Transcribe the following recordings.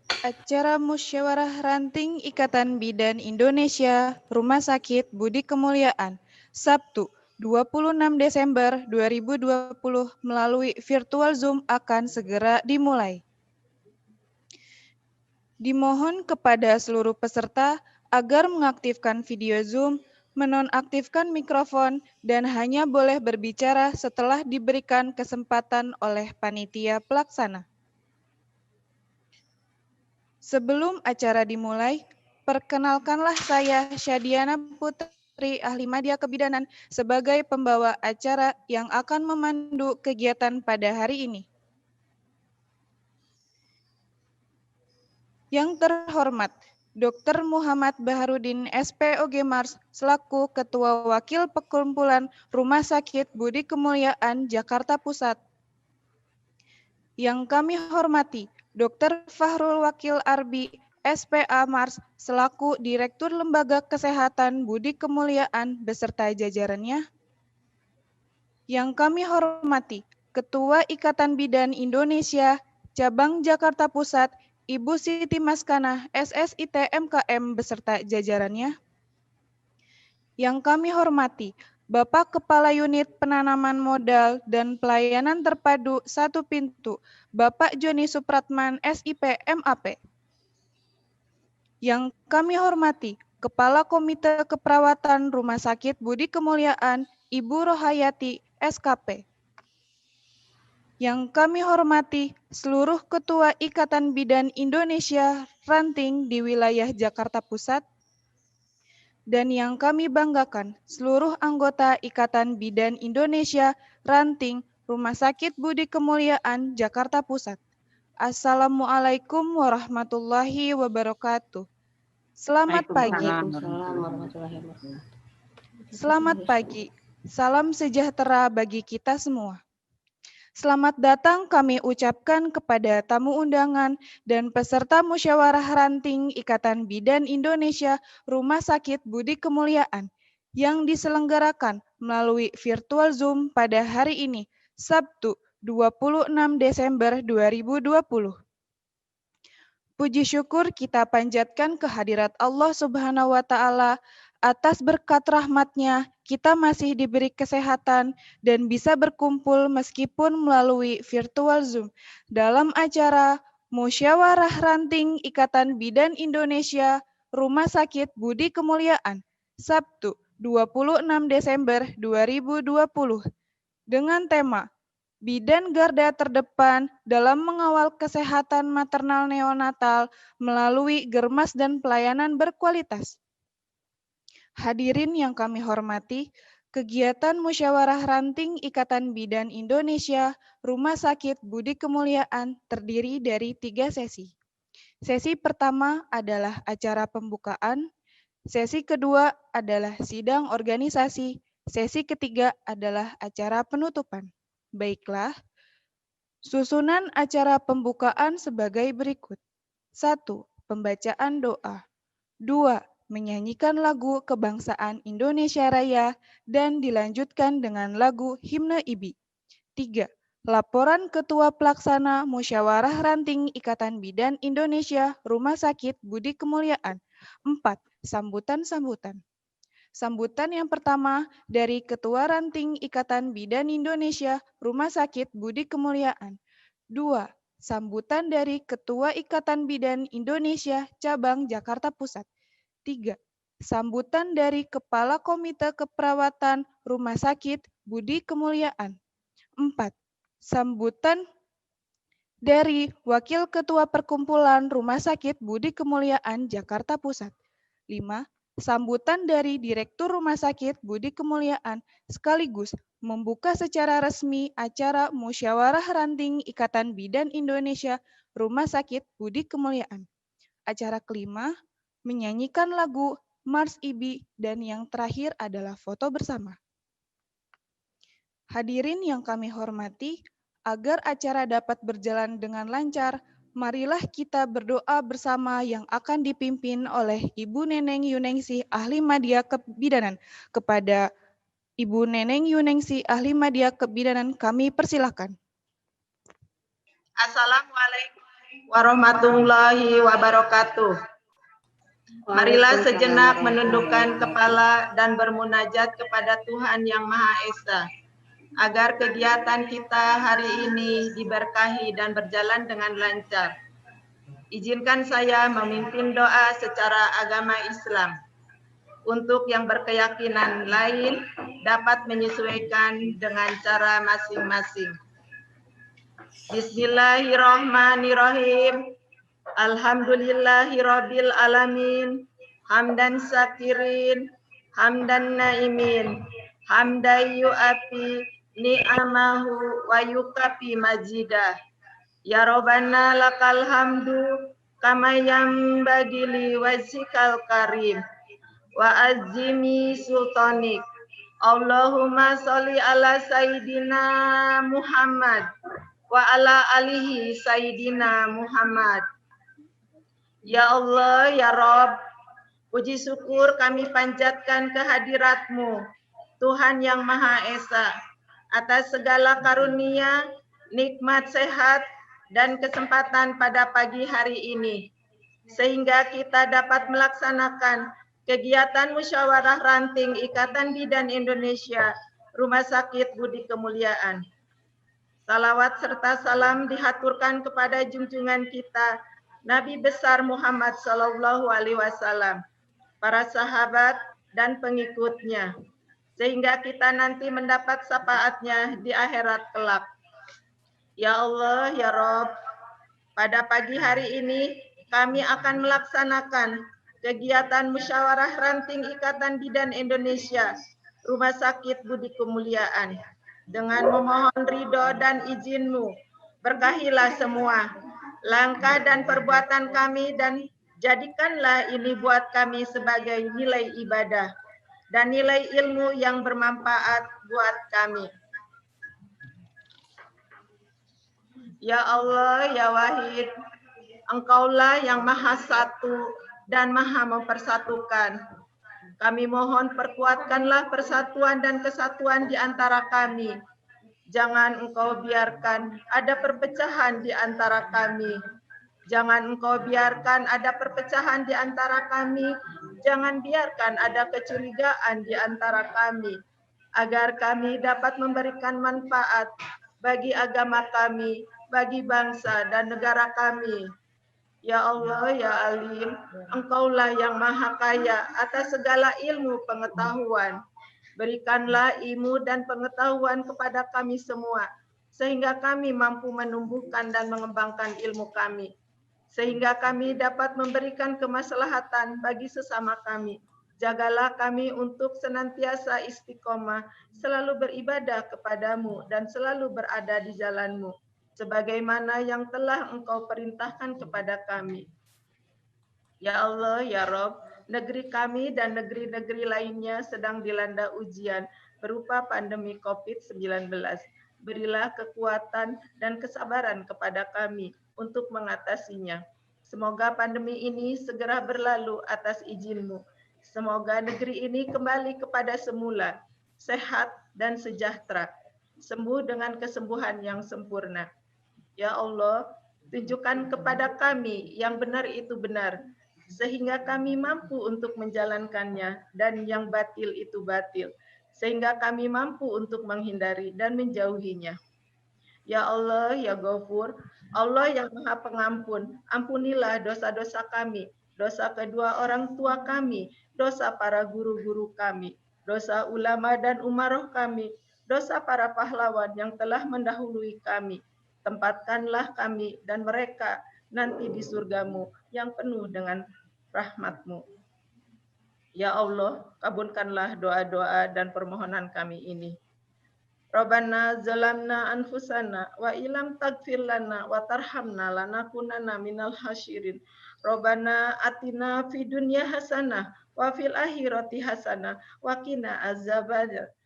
Acara Musyawarah Ranting Ikatan Bidan Indonesia Rumah Sakit Budi Kemuliaan Sabtu 26 Desember 2020 melalui virtual Zoom akan segera dimulai. Dimohon kepada seluruh peserta agar mengaktifkan video Zoom, menonaktifkan mikrofon, dan hanya boleh berbicara setelah diberikan kesempatan oleh panitia pelaksana. Sebelum acara dimulai, perkenalkanlah saya Syadiana Putri, Ahli Media Kebidanan, sebagai pembawa acara yang akan memandu kegiatan pada hari ini. Yang terhormat, Dr. Muhammad Baharudin SPOG Mars selaku Ketua Wakil Perkumpulan Rumah Sakit Budi Kemuliaan Jakarta Pusat. Yang kami hormati, Dr. Fahrul Wakil Arbi SPA Mars selaku Direktur Lembaga Kesehatan Budi Kemuliaan beserta jajarannya. Yang kami hormati, Ketua Ikatan Bidan Indonesia Cabang Jakarta Pusat Ibu Siti Maskana, SSIT MKM beserta jajarannya. Yang kami hormati, Bapak Kepala Unit Penanaman Modal dan Pelayanan Terpadu Satu Pintu, Bapak Joni Supratman, SIP MAP. Yang kami hormati, Kepala Komite Keperawatan Rumah Sakit Budi Kemuliaan, Ibu Rohayati, SKP. Yang kami hormati seluruh Ketua Ikatan Bidan Indonesia Ranting di wilayah Jakarta Pusat, dan yang kami banggakan seluruh anggota Ikatan Bidan Indonesia Ranting Rumah Sakit Budi Kemuliaan Jakarta Pusat. Assalamualaikum warahmatullahi wabarakatuh. Selamat pagi. Selamat pagi. Salam sejahtera bagi kita semua. Selamat datang kami ucapkan kepada tamu undangan dan peserta musyawarah ranting Ikatan Bidan Indonesia Rumah Sakit Budi Kemuliaan yang diselenggarakan melalui virtual Zoom pada hari ini, Sabtu 26 Desember 2020. Puji syukur kita panjatkan kehadirat Allah Subhanahu wa Ta'ala. Atas berkat rahmat-Nya, kita masih diberi kesehatan dan bisa berkumpul meskipun melalui virtual Zoom dalam acara Musyawarah Ranting Ikatan Bidan Indonesia Rumah Sakit Budi Kemuliaan, Sabtu 26 Desember 2020, dengan tema Bidan Garda Terdepan dalam Mengawal Kesehatan Maternal Neonatal melalui Germas dan Pelayanan Berkualitas. Hadirin yang kami hormati, kegiatan Musyawarah Ranting Ikatan Bidan Indonesia Rumah Sakit Budi Kemuliaan terdiri dari 3 sesi. Sesi pertama adalah acara pembukaan, sesi kedua adalah sidang organisasi, sesi ketiga adalah acara penutupan. Baiklah, susunan acara pembukaan sebagai berikut. 1. Pembacaan doa. 2. Menyanyikan lagu kebangsaan Indonesia Raya dan dilanjutkan dengan lagu himne IBI. 3. Laporan Ketua Pelaksana Musyawarah Ranting Ikatan Bidan Indonesia Rumah Sakit Budi Kemuliaan. 4. Sambutan-sambutan. Sambutan yang pertama dari Ketua Ranting Ikatan Bidan Indonesia Rumah Sakit Budi Kemuliaan. 2. Sambutan dari Ketua Ikatan Bidan Indonesia Cabang Jakarta Pusat. 3. Sambutan dari Kepala Komite Keperawatan Rumah Sakit Budi Kemuliaan. 4. Sambutan dari Wakil Ketua Perkumpulan Rumah Sakit Budi Kemuliaan Jakarta Pusat. 5. Sambutan dari Direktur Rumah Sakit Budi Kemuliaan sekaligus membuka secara resmi acara Musyawarah Ranting Ikatan Bidan Indonesia Rumah Sakit Budi Kemuliaan. Acara kelima, menyanyikan lagu Mars IBI, dan yang terakhir adalah foto bersama. Hadirin yang kami hormati, agar acara dapat berjalan dengan lancar, marilah kita berdoa bersama yang akan dipimpin oleh Ibu Neneng Yuningsih, Ahli Media Kebidanan. Kepada Ibu Neneng Yuningsih, Ahli Media Kebidanan, kami persilakan. Assalamualaikum warahmatullahi wabarakatuh. Marilah sejenak menundukkan kepala dan bermunajat kepada Tuhan Yang Maha Esa, agar kegiatan kita hari ini diberkahi dan berjalan dengan lancar. Izinkan saya memimpin doa secara agama Islam. Untuk yang berkeyakinan lain dapat menyesuaikan dengan cara masing-masing. Bismillahirrahmanirrahim. Alhamdulillahirabbil alamin. Hamdan syakirin, hamdan naimin, hamdan yu'afi ni'amahu wa yukafi majidah. Ya Rabbana lakal hamdu kama yanbaghi li wajhikal karim wa azimi sultanik. Allahumma sholli ala sayyidina Muhammad wa ala alihi sayyidina Muhammad. Ya Allah, ya Rabb, puji syukur kami panjatkan kehadirat-Mu, Tuhan Yang Maha Esa, atas segala karunia, nikmat sehat, dan kesempatan pada pagi hari ini, sehingga kita dapat melaksanakan kegiatan musyawarah ranting Ikatan Bidan Indonesia, Rumah Sakit Budi Kemuliaan. Salawat serta salam dihaturkan kepada junjungan kita, Nabi besar Muhammad Sallallahu Alaihi Wasallam, para sahabat dan pengikutnya, sehingga kita nanti mendapat syafaatnya di akhirat kelak. Ya Allah, ya Rabb, pada pagi hari ini kami akan melaksanakan kegiatan musyawarah ranting Ikatan Bidan Indonesia, Rumah Sakit Budi Kemuliaan. Dengan memohon ridho dan izin-Mu, berkahilah semua langkah dan perbuatan kami dan jadikanlah ini buat kami sebagai nilai ibadah dan nilai ilmu yang bermanfaat buat kami. Ya Allah, ya Wahid, Engkaulah yang Maha Satu dan Maha Mempersatukan. Kami mohon perkuatkanlah persatuan dan kesatuan di antara kami. Jangan Engkau biarkan ada perpecahan di antara kami. Jangan Engkau biarkan ada perpecahan di antara kami. Jangan biarkan ada kecurigaan di antara kami. Agar kami dapat memberikan manfaat bagi agama kami, bagi bangsa dan negara kami. Ya Allah, ya Alim, Engkaulah yang Maha Kaya atas segala ilmu pengetahuan. Berikanlah ilmu dan pengetahuan kepada kami semua, sehingga kami mampu menumbuhkan dan mengembangkan ilmu kami, sehingga kami dapat memberikan kemaslahatan bagi sesama kami. Jagalah kami untuk senantiasa istiqomah, selalu beribadah kepadamu dan selalu berada di jalanmu, sebagaimana yang telah Engkau perintahkan kepada kami. Ya Allah, ya Rabb, negeri kami dan negeri-negeri lainnya sedang dilanda ujian berupa pandemi COVID-19. Berilah kekuatan dan kesabaran kepada kami untuk mengatasinya. Semoga pandemi ini segera berlalu atas izin-Mu. Semoga negeri ini kembali kepada semula, sehat dan sejahtera, sembuh dengan kesembuhan yang sempurna. Ya Allah, tunjukkan kepada kami yang benar itu benar, sehingga kami mampu untuk menjalankannya, dan yang batil itu batil, sehingga kami mampu untuk menghindari dan menjauhinya. Ya Allah, ya Ghafur, Allah yang Maha Pengampun, ampunilah dosa-dosa kami, dosa kedua orang tua kami, dosa para guru-guru kami, dosa ulama dan umaroh kami, dosa para pahlawan yang telah mendahului kami. Tempatkanlah kami dan mereka nanti di surga-Mu yang penuh dengan rahmat-Mu. Ya Allah, kabulkanlah doa-doa dan permohonan kami ini. Rabbana zalamna anfusana wa ilam tagfir lana wa tarhamna lanakunanna minal hasyirin. Rabbana atina fid dunya hasanah wa fil akhirati hasanah wa qina azabannar.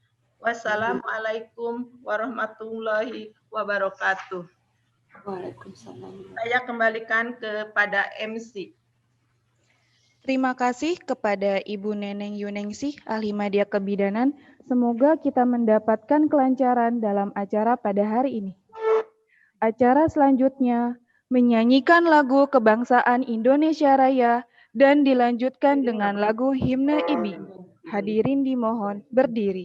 Wassalamualaikum warahmatullahi wabarakatuh. Waalaikumsalam. Saya kembalikan kepada MC. Terima kasih kepada Ibu Neneng Yuningsih, Ahli Media Kebidanan. Semoga kita mendapatkan kelancaran dalam acara pada hari ini. Acara selanjutnya menyanyikan lagu kebangsaan Indonesia Raya, dan dilanjutkan dengan lagu himne IBI. Hadirin dimohon berdiri.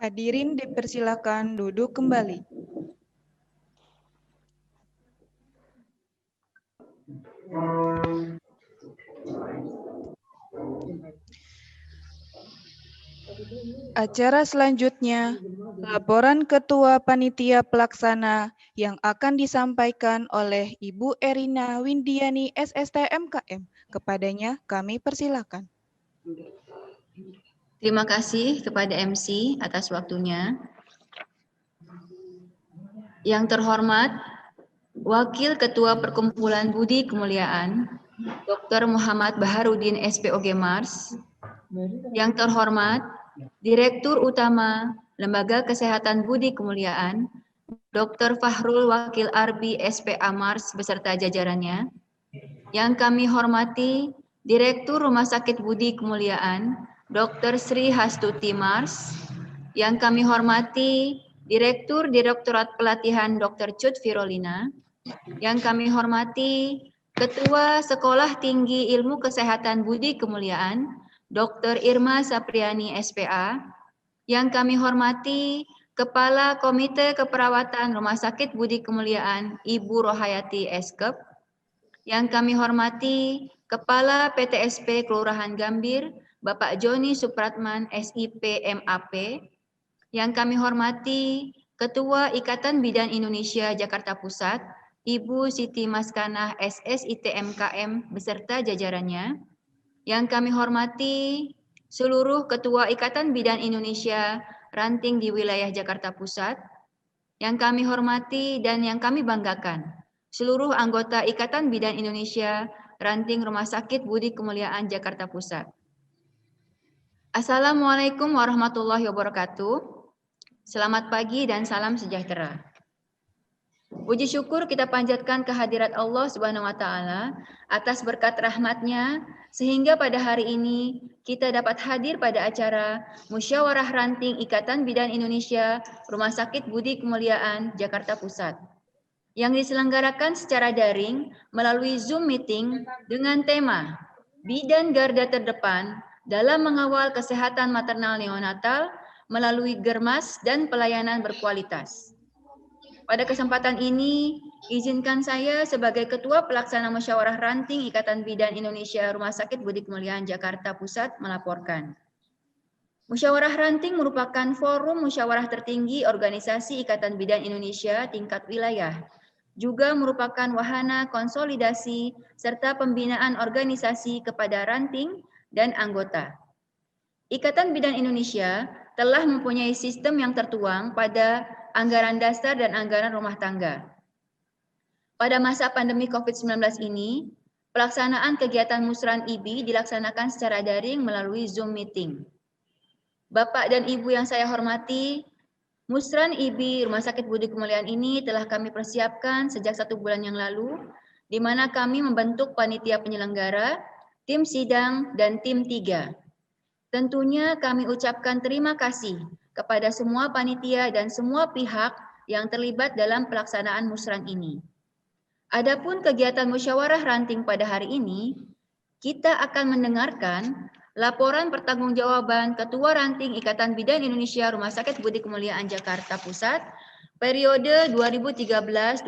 Hadirin dipersilakan duduk kembali. Acara selanjutnya, laporan Ketua Panitia Pelaksana yang akan disampaikan oleh Ibu Erina Windiani SST MKM. Kepadanya kami persilakan. Terima kasih kepada MC atas waktunya. Yang terhormat, Wakil Ketua Perkumpulan Budi Kemuliaan, Dr. Muhammad Baharudin SPOG Mars. Yang terhormat, Direktur Utama Lembaga Kesehatan Budi Kemuliaan, Dr. Fahrul Wakil Arbi SPA Mars beserta jajarannya. Yang kami hormati, Direktur Rumah Sakit Budi Kemuliaan, Dr. Sri Hastuti Mars. Yang kami hormati, Direktur Direktorat Pelatihan Dr. Cut Virolina. Yang kami hormati, Ketua Sekolah Tinggi Ilmu Kesehatan Budi Kemuliaan, Dr. Irma Sapriani, SPA. Yang kami hormati Kepala Komite Keperawatan Rumah Sakit Budi Kemuliaan, Ibu Rohayati, Eskep. Yang kami hormati Kepala PTSP Kelurahan Gambir, Bapak Joni Supratman, SIP, MAP. Yang kami hormati Ketua Ikatan Bidan Indonesia Jakarta Pusat, Ibu Siti Maskanah, SSIT MKM, beserta jajarannya. Yang kami hormati seluruh Ketua Ikatan Bidan Indonesia ranting di wilayah Jakarta Pusat. Yang kami hormati dan yang kami banggakan, seluruh anggota Ikatan Bidan Indonesia ranting Rumah Sakit Budi Kemuliaan Jakarta Pusat. Assalamualaikum warahmatullahi wabarakatuh. Selamat pagi dan salam sejahtera. Puji syukur kita panjatkan kehadirat Allah Subhanahu wa Ta'ala atas berkat rahmat-Nya, sehingga pada hari ini kita dapat hadir pada acara Musyawarah Ranting Ikatan Bidan Indonesia Rumah Sakit Budi Kemuliaan Jakarta Pusat, yang diselenggarakan secara daring melalui Zoom meeting dengan tema Bidan Garda Terdepan dalam mengawal kesehatan maternal neonatal melalui germas dan pelayanan berkualitas. Pada kesempatan ini, izinkan saya sebagai Ketua Pelaksana Musyawarah Ranting Ikatan Bidan Indonesia Rumah Sakit Budi Kemuliaan Jakarta Pusat melaporkan. Musyawarah Ranting merupakan forum musyawarah tertinggi Organisasi Ikatan Bidan Indonesia tingkat wilayah, juga merupakan wahana konsolidasi serta pembinaan organisasi kepada ranting dan anggota. Ikatan Bidan Indonesia telah mempunyai sistem yang tertuang pada anggaran dasar dan anggaran rumah tangga. Pada masa pandemi COVID-19 ini, pelaksanaan kegiatan Musran IBI dilaksanakan secara daring melalui Zoom meeting. Bapak dan Ibu yang saya hormati, Musran IBI Rumah Sakit Budi Kemuliaan ini telah kami persiapkan sejak 1 bulan yang lalu, di mana kami membentuk panitia penyelenggara, tim sidang, dan tim 3. Tentunya kami ucapkan terima kasih kepada semua panitia dan semua pihak yang terlibat dalam pelaksanaan musran ini. Adapun kegiatan musyawarah ranting pada hari ini, kita akan mendengarkan laporan pertanggungjawaban Ketua Ranting Ikatan Bidan Indonesia Rumah Sakit Budi Kemuliaan Jakarta Pusat periode 2013-2018.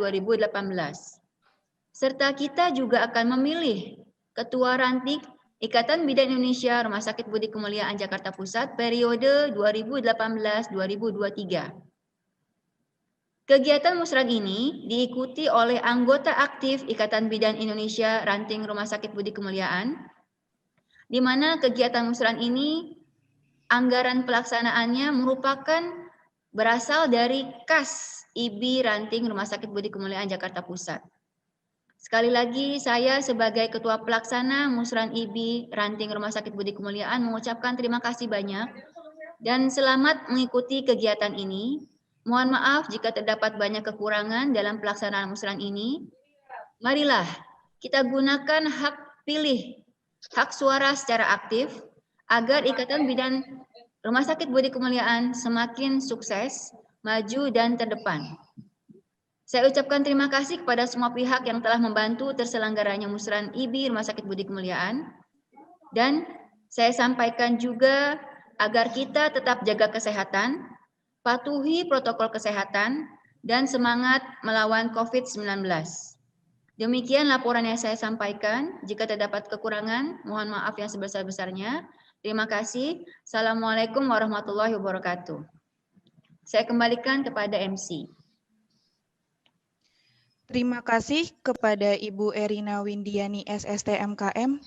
Serta kita juga akan memilih Ketua Ranting Ikatan Bidan Indonesia Rumah Sakit Budi Kemuliaan Jakarta Pusat periode 2018-2023. Kegiatan musran ini diikuti oleh anggota aktif Ikatan Bidan Indonesia Ranting Rumah Sakit Budi Kemuliaan, di mana kegiatan musran ini anggaran pelaksanaannya merupakan berasal dari kas IBI Ranting Rumah Sakit Budi Kemuliaan Jakarta Pusat. Sekali lagi, saya sebagai Ketua Pelaksana Musran IBI Ranting Rumah Sakit Budi Kemuliaan mengucapkan terima kasih banyak dan selamat mengikuti kegiatan ini. Mohon maaf jika terdapat banyak kekurangan dalam pelaksanaan musran ini. Marilah kita gunakan hak pilih, hak suara secara aktif agar Ikatan Bidan Rumah Sakit Budi Kemuliaan semakin sukses, maju, dan terdepan. Saya ucapkan terima kasih kepada semua pihak yang telah membantu terselenggaranya musran IBI Rumah Sakit Budi Kemuliaan. Dan saya sampaikan juga agar kita tetap jaga kesehatan, patuhi protokol kesehatan, dan semangat melawan COVID-19. Demikian laporan yang saya sampaikan. Jika terdapat kekurangan, mohon maaf yang sebesar-besarnya. Terima kasih. Assalamualaikum warahmatullahi wabarakatuh. Saya kembalikan kepada MC. Terima kasih kepada Ibu Erina Windiani, SST MKM.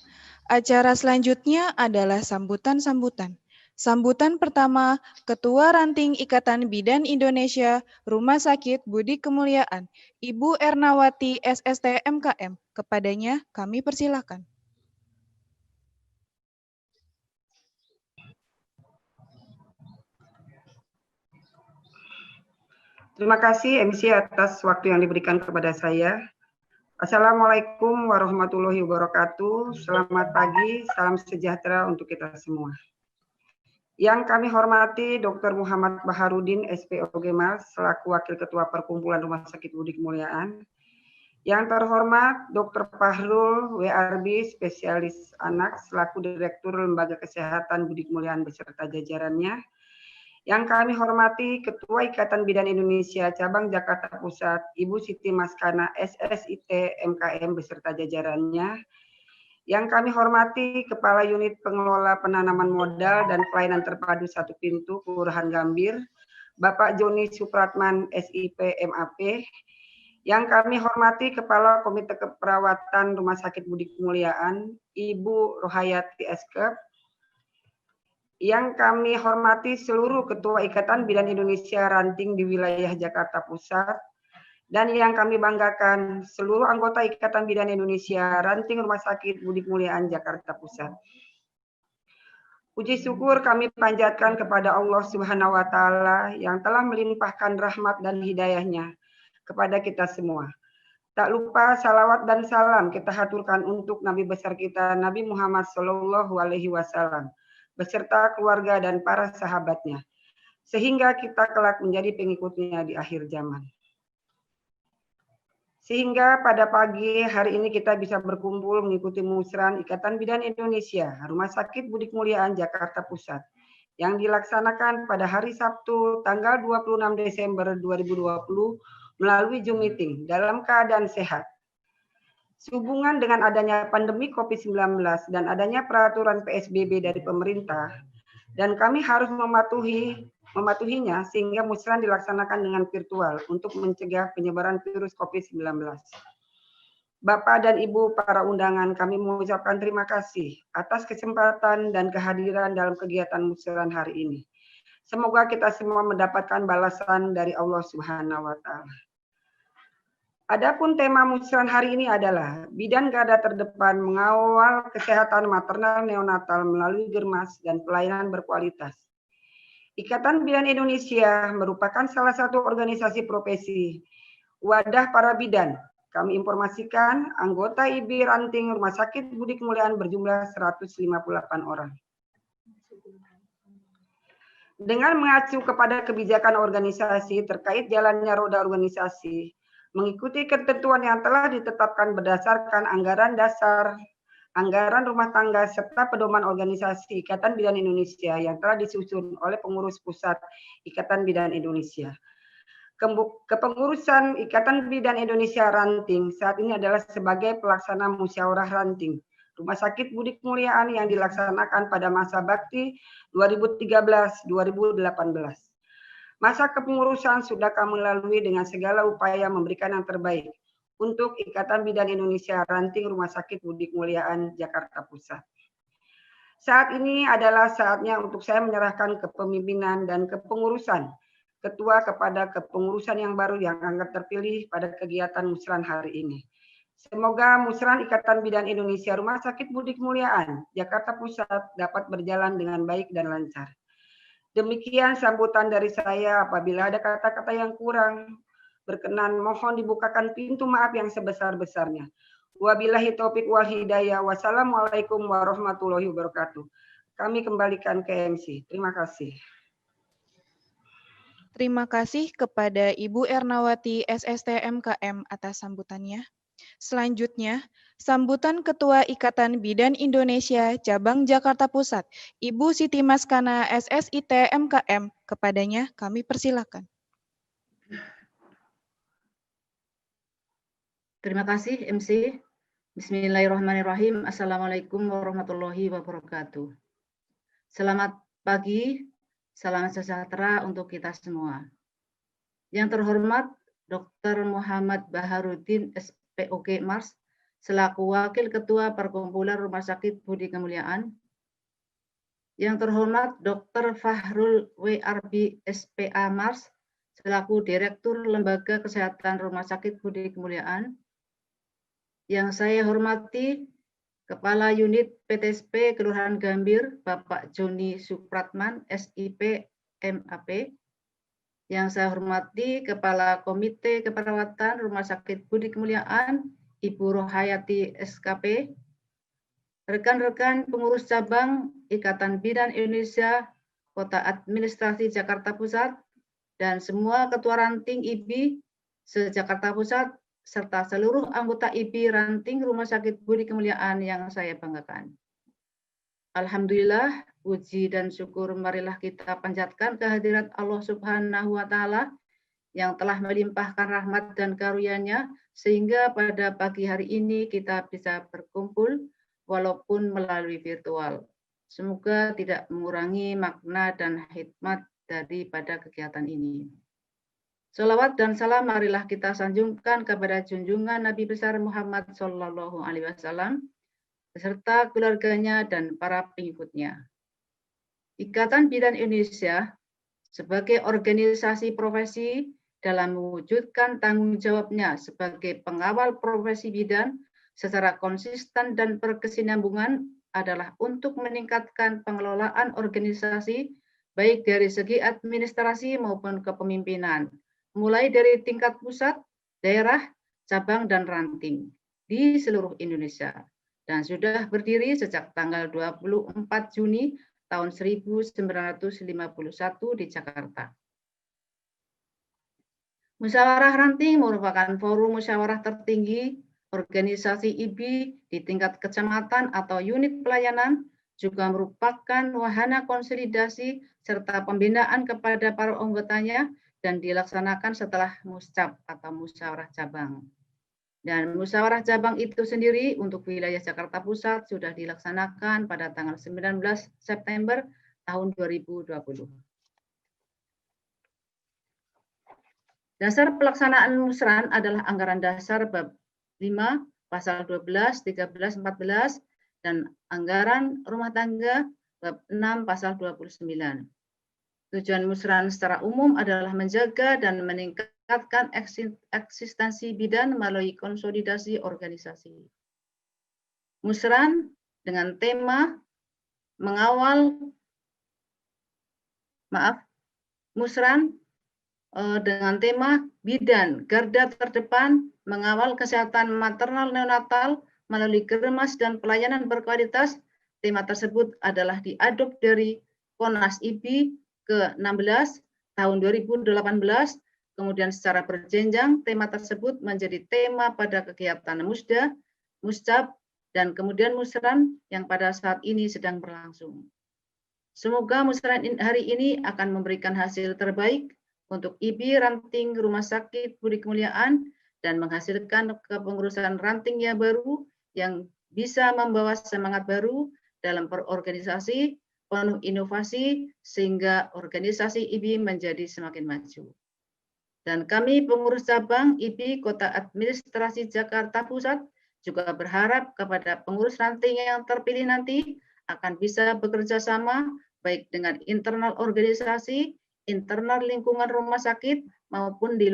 Acara selanjutnya adalah sambutan-sambutan. Sambutan pertama, Ketua Ranting Ikatan Bidan Indonesia Rumah Sakit Budi Kemuliaan, Ibu Ernawati, SST MKM. Kepadanya kami persilakan. Terima kasih MC atas waktu yang diberikan kepada saya. Assalamualaikum warahmatullahi wabarakatuh. Selamat pagi, salam sejahtera untuk kita semua. Yang kami hormati Dr. Muhammad Baharudin, SPOG Mars, selaku Wakil Ketua Perkumpulan Rumah Sakit Budi Kemuliaan. Yang terhormat Dr. Fahrul WRB, spesialis anak selaku Direktur Lembaga Kesehatan Budi Kemuliaan beserta jajarannya. Yang kami hormati Ketua Ikatan Bidan Indonesia Cabang Jakarta Pusat, Ibu Siti Maskana SSIT MKM beserta jajarannya. Yang kami hormati Kepala Unit Pengelola Penanaman Modal dan Pelayanan Terpadu Satu Pintu Kelurahan Gambir, Bapak Joni Supratman SIP MAP. Yang kami hormati Kepala Komite Keperawatan Rumah Sakit Budi Kemuliaan, Ibu Rohayati Eskep. Yang kami hormati seluruh Ketua Ikatan Bidan Indonesia Ranting di wilayah Jakarta Pusat. Dan yang kami banggakan seluruh anggota Ikatan Bidan Indonesia Ranting Rumah Sakit Budi Kemuliaan Jakarta Pusat. Puji syukur kami panjatkan kepada Allah Subhanahu wa Ta'ala yang telah melimpahkan rahmat dan hidayahnya kepada kita semua. Tak lupa salawat dan salam kita haturkan untuk Nabi besar kita Nabi Muhammad SAW beserta keluarga dan para sahabatnya, sehingga kita kelak menjadi pengikutnya di akhir zaman. Sehingga pada pagi hari ini kita bisa berkumpul mengikuti musran Ikatan Bidan Indonesia Rumah Sakit Budi Kemuliaan Jakarta Pusat yang dilaksanakan pada hari Sabtu tanggal 26 Desember 2020 melalui Zoom meeting dalam keadaan sehat. Sehubungan dengan adanya pandemi COVID-19 dan adanya peraturan PSBB dari pemerintah, dan kami harus mematuhinya sehingga musran dilaksanakan dengan virtual untuk mencegah penyebaran virus COVID-19. Bapak dan Ibu para undangan, kami mengucapkan terima kasih atas kesempatan dan kehadiran dalam kegiatan musran hari ini. Semoga kita semua mendapatkan balasan dari Allah Subhanahu wa Ta'ala. Adapun tema musran hari ini adalah bidan garda terdepan mengawal kesehatan maternal neonatal melalui germas dan pelayanan berkualitas. Ikatan Bidan Indonesia merupakan salah satu organisasi profesi wadah para bidan. Kami informasikan anggota IB Ranting Rumah Sakit Budi Kemuliaan berjumlah 158 orang. Dengan mengacu kepada kebijakan organisasi terkait jalannya roda organisasi, mengikuti ketentuan yang telah ditetapkan berdasarkan anggaran dasar, anggaran rumah tangga, serta pedoman organisasi Ikatan Bidan Indonesia yang telah disusun oleh pengurus pusat Ikatan Bidan Indonesia. Kepengurusan Ikatan Bidan Indonesia Ranting saat ini adalah sebagai pelaksana musyawarah ranting Rumah Sakit Budi Kemuliaan yang dilaksanakan pada masa bakti 2013-2018. Masa kepengurusan sudah kami lalui dengan segala upaya memberikan yang terbaik untuk Ikatan Bidan Indonesia Ranting Rumah Sakit Budi Kemuliaan Jakarta Pusat. Saat ini adalah saatnya untuk saya menyerahkan kepemimpinan dan kepengurusan Ketua kepada kepengurusan yang baru yang akan terpilih pada kegiatan musran hari ini. Semoga musran Ikatan Bidan Indonesia Rumah Sakit Budi Kemuliaan Jakarta Pusat dapat berjalan dengan baik dan lancar. Demikian sambutan dari saya. Apabila ada kata-kata yang kurang berkenan, mohon dibukakan pintu maaf yang sebesar-besarnya. Wabillahi taufik wal hidayah. Wassalamualaikum warahmatullahi wabarakatuh. Kami kembalikan ke MC. Terima kasih. Terima kasih kepada Ibu Ernawati SST MKM atas sambutannya. Selanjutnya, sambutan Ketua Ikatan Bidan Indonesia Cabang Jakarta Pusat, Ibu Siti Maskana SSIT MKM. Kepadanya kami persilakan. Terima kasih MC. Bismillahirrahmanirrahim. Assalamualaikum warahmatullahi wabarakatuh. Selamat pagi, salam sejahtera untuk kita semua. Yang terhormat Dr. Muhammad Baharudin SPOK Mars, selaku Wakil Ketua Perkumpulan Rumah Sakit Budi Kemuliaan. Yang terhormat Dr. Fahrul WRB SPA Mars, selaku Direktur Lembaga Kesehatan Rumah Sakit Budi Kemuliaan. Yang saya hormati Kepala Unit PTSP Kelurahan Gambir, Bapak Joni Supratman SIP MAP. Yang saya hormati Kepala Komite Keperawatan Rumah Sakit Budi Kemuliaan, Ibu Rohayati SKP, rekan-rekan pengurus cabang Ikatan Bidan Indonesia Kota Administrasi Jakarta Pusat, dan semua ketua ranting IBI se-Jakarta Pusat, serta seluruh anggota IBI Ranting Rumah Sakit Budi Kemuliaan yang saya banggakan. Alhamdulillah, puji dan syukur marilah kita panjatkan kehadirat Allah Subhanahu wa Ta'ala yang telah melimpahkan rahmat dan karunia-Nya sehingga pada pagi hari ini kita bisa berkumpul walaupun melalui virtual. Semoga tidak mengurangi makna dan hikmat daripada kegiatan ini. Salawat dan salam marilah kita sanjungkan kepada junjungan Nabi besar Muhammad Sallallahu Alaihi Wasallam beserta keluarganya dan para pengikutnya. Ikatan Bidan Indonesia sebagai organisasi profesi dalam mewujudkan tanggung jawabnya sebagai pengawal profesi bidan secara konsisten dan berkesinambungan adalah untuk meningkatkan pengelolaan organisasi baik dari segi administrasi maupun kepemimpinan, mulai dari tingkat pusat, daerah, cabang, dan ranting di seluruh Indonesia, dan sudah berdiri sejak tanggal 24 Juni tahun 1951 di Jakarta. Musyawarah Ranting merupakan forum musyawarah tertinggi organisasi IBI di tingkat kecamatan atau unit pelayanan, juga merupakan wahana konsolidasi serta pembinaan kepada para anggotanya dan dilaksanakan setelah muscap atau musyawarah cabang. Dan musyawarah cabang itu sendiri untuk wilayah Jakarta Pusat sudah dilaksanakan pada tanggal 19 September tahun 2020. Dasar pelaksanaan musran adalah anggaran dasar bab 5, pasal 12, 13, 14, dan anggaran rumah tangga bab 6, pasal 29. Tujuan musran secara umum adalah menjaga dan meningkatkan eksistensi bidan melalui konsolidasi organisasi. Musran dengan tema musran dengan tema bidan garda terdepan mengawal kesehatan maternal neonatal melalui keremas dan pelayanan berkualitas. Tema tersebut adalah diadop dari Konas IBI ke-16 tahun 2018, kemudian secara berjenjang tema tersebut menjadi tema pada kegiatan musda, muscap, dan kemudian musran yang pada saat ini sedang berlangsung. Semoga musran hari ini akan memberikan hasil terbaik untuk IBI Ranting Rumah Sakit Budi Kemuliaan dan menghasilkan kepengurusan rantingnya baru yang bisa membawa semangat baru dalam berorganisasi, penuh inovasi, sehingga organisasi IBI menjadi semakin maju. Dan kami pengurus cabang IBI Kota Administrasi Jakarta Pusat juga berharap kepada pengurus ranting yang terpilih nanti akan bisa bekerja sama baik dengan internal organisasi, internal lingkungan rumah sakit, maupun di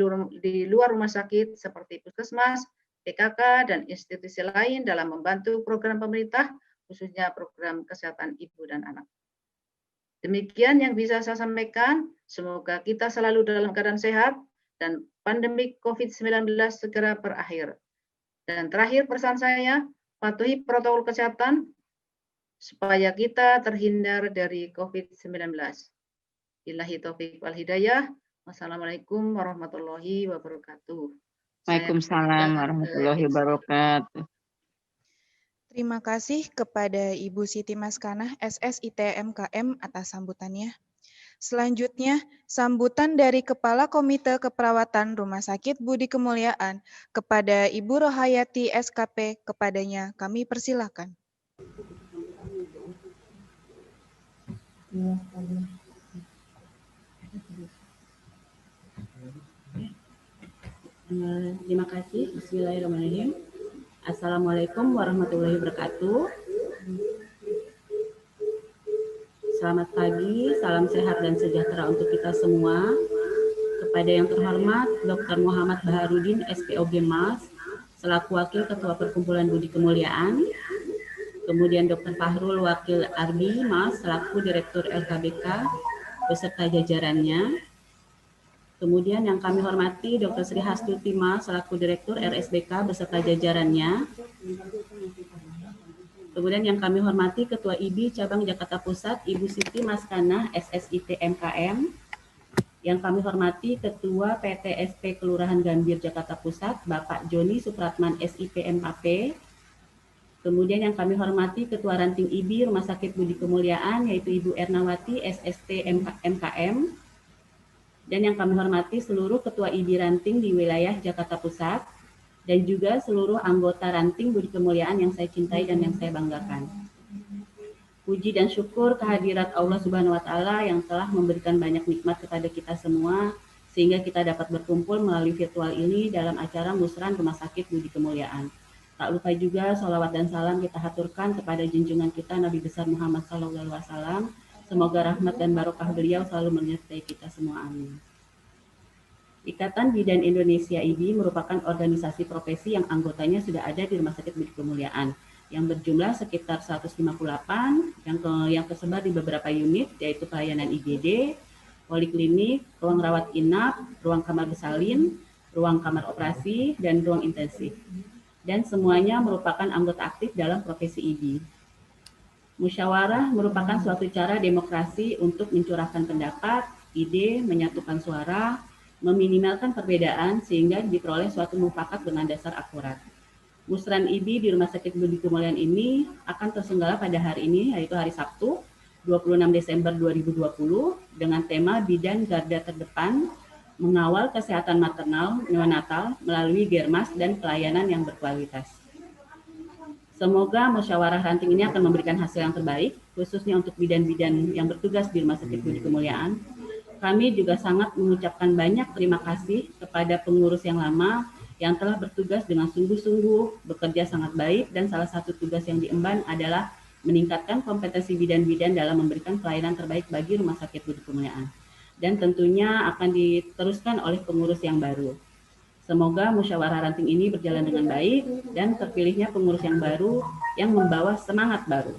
luar rumah sakit seperti puskesmas, PKK, dan institusi lain dalam membantu program pemerintah, khususnya program kesehatan ibu dan anak. Demikian yang bisa saya sampaikan. Semoga kita selalu dalam keadaan sehat dan pandemi COVID-19 segera berakhir. Dan terakhir pesan saya, patuhi protokol kesehatan supaya kita terhindar dari COVID-19. Billahi taufiq wal hidayah. Wassalamualaikum warahmatullahi wabarakatuh. Waalaikumsalam warahmatullahi wabarakatuh. Terima kasih kepada Ibu Siti Maskanah, SSIT MKM atas sambutannya. Selanjutnya, sambutan dari Kepala Komite Keperawatan Rumah Sakit Budi Kemuliaan kepada Ibu Rohayati SKP, kepadanya kami persilakan. Terima kasih. Bismillahirrahmanirrahim. Assalamualaikum warahmatullahi wabarakatuh. Selamat pagi, salam sehat dan sejahtera untuk kita semua. Kepada yang terhormat Dr. Muhammad Baharudin, SPOG MAS, selaku Wakil Ketua Perkumpulan Budi Kemuliaan. Kemudian Dr. Fahrul, Wakil Arbi MAS, selaku Direktur LKBK, beserta jajarannya. Kemudian yang kami hormati Dr. Sri Hastuti MAS, selaku Direktur RSBK, beserta jajarannya. Kemudian yang kami hormati Ketua IBI Cabang Jakarta Pusat, Ibu Siti Maskanah, SSIT MKM. Yang kami hormati Ketua PTSP Kelurahan Gambir, Jakarta Pusat, Bapak Joni Supratman, SIP MAP. Kemudian yang kami hormati Ketua Ranting IBI Rumah Sakit Budi Kemuliaan, yaitu Ibu Ernawati, SST MKM. Dan yang kami hormati seluruh Ketua IBI Ranting di wilayah Jakarta Pusat, dan juga seluruh anggota Ranting Budi Kemuliaan yang saya cintai dan yang saya banggakan. Puji dan syukur kehadirat Allah Subhanahu wa Ta'ala yang telah memberikan banyak nikmat kepada kita semua, sehingga kita dapat berkumpul melalui virtual ini dalam acara Musran Rumah Sakit Budi Kemuliaan. Tak lupa juga sholawat dan salam kita haturkan kepada junjungan kita Nabi besar Muhammad SAW. Semoga rahmat dan barokah beliau selalu menyertai kita semua. Amin. Ikatan Bidan Indonesia IBI merupakan organisasi profesi yang anggotanya sudah ada di Rumah Sakit Budi Kemuliaan, yang berjumlah sekitar 158, yang tersebar di beberapa unit, yaitu pelayanan IGD, poliklinik, ruang rawat inap, ruang kamar bersalin, ruang kamar operasi, dan ruang intensif. Dan semuanya merupakan anggota aktif dalam profesi IBI. Musyawarah merupakan suatu cara demokrasi untuk mencurahkan pendapat, ide, menyatukan suara, meminimalkan perbedaan sehingga diperoleh suatu mufakat dengan dasar akurat. Musran IBI di Rumah Sakit Budi Kemuliaan ini akan terselenggara pada hari ini, yaitu hari Sabtu, 26 Desember 2020, dengan tema Bidan Garda Terdepan, mengawal kesehatan maternal neonatal melalui Germas dan pelayanan yang berkualitas. Semoga musyawarah ranting ini akan memberikan hasil yang terbaik, khususnya untuk bidan-bidan yang bertugas di Rumah Sakit Budi Kemuliaan. Kami juga sangat mengucapkan banyak terima kasih kepada pengurus yang lama yang telah bertugas dengan sungguh-sungguh, bekerja sangat baik, dan salah satu tugas yang diemban adalah meningkatkan kompetensi bidan-bidan dalam memberikan pelayanan terbaik bagi Rumah Sakit Budi Kemuliaan. Dan tentunya akan diteruskan oleh pengurus yang baru. Semoga musyawarah ranting ini berjalan dengan baik dan terpilihnya pengurus yang baru yang membawa semangat baru.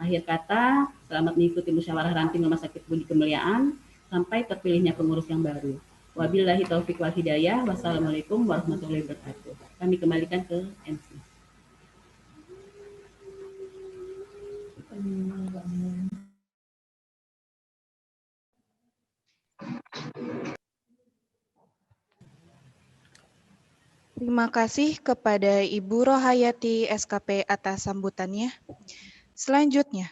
Akhir kata, selamat mengikuti musyawarah ranting Rumah Sakit Budi Kemuliaan sampai terpilihnya pengurus yang baru. Wabillahi taufiq wal hidayah. Wassalamualaikum warahmatullahi wabarakatuh. Kami kembalikan ke MC. Terima kasih kepada Ibu Rohayati SKP atas sambutannya. Selanjutnya,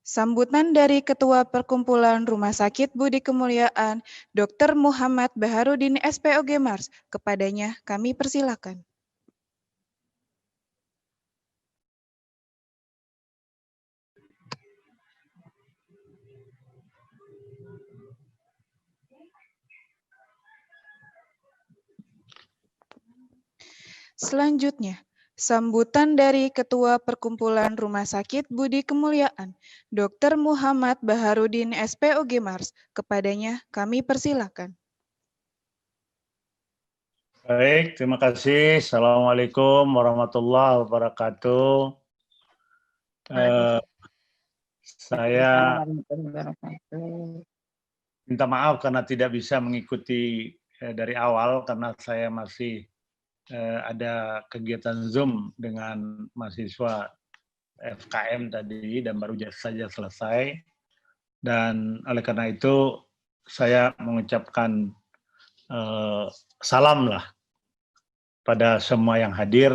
sambutan dari Ketua Perkumpulan Rumah Sakit Budi Kemuliaan, Dr. Muhammad Baharudin SPOG Mars. Kepadanya kami persilakan. Selanjutnya, sambutan dari Ketua Perkumpulan Rumah Sakit Budi Kemuliaan, Dr. Muhammad Baharudin SPOG Mars. Kepadanya kami persilakan. Baik, terima kasih. Assalamualaikum warahmatullahi wabarakatuh. Saya minta maaf karena tidak bisa mengikuti dari awal karena saya masih ada kegiatan Zoom dengan mahasiswa FKM tadi dan baru saja selesai. Dan oleh karena itu saya mengucapkan salam lah pada semua yang hadir,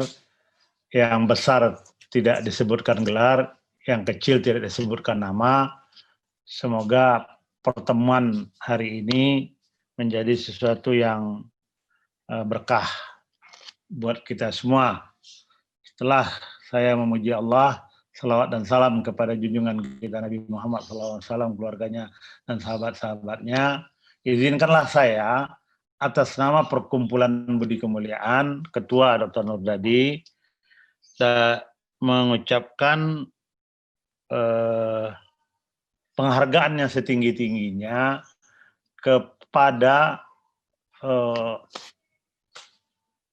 yang besar tidak disebutkan gelar, yang kecil tidak disebutkan nama. Semoga pertemuan hari ini menjadi sesuatu yang berkah buat kita semua. Setelah saya memuji Allah, salawat dan salam kepada junjungan kita Nabi Muhammad SAW, keluarganya dan sahabat-sahabatnya, izinkanlah saya atas nama Perkumpulan Budi Kemuliaan, Ketua Dr. Nurdadi, mengucapkan penghargaan yang setinggi-tingginya kepada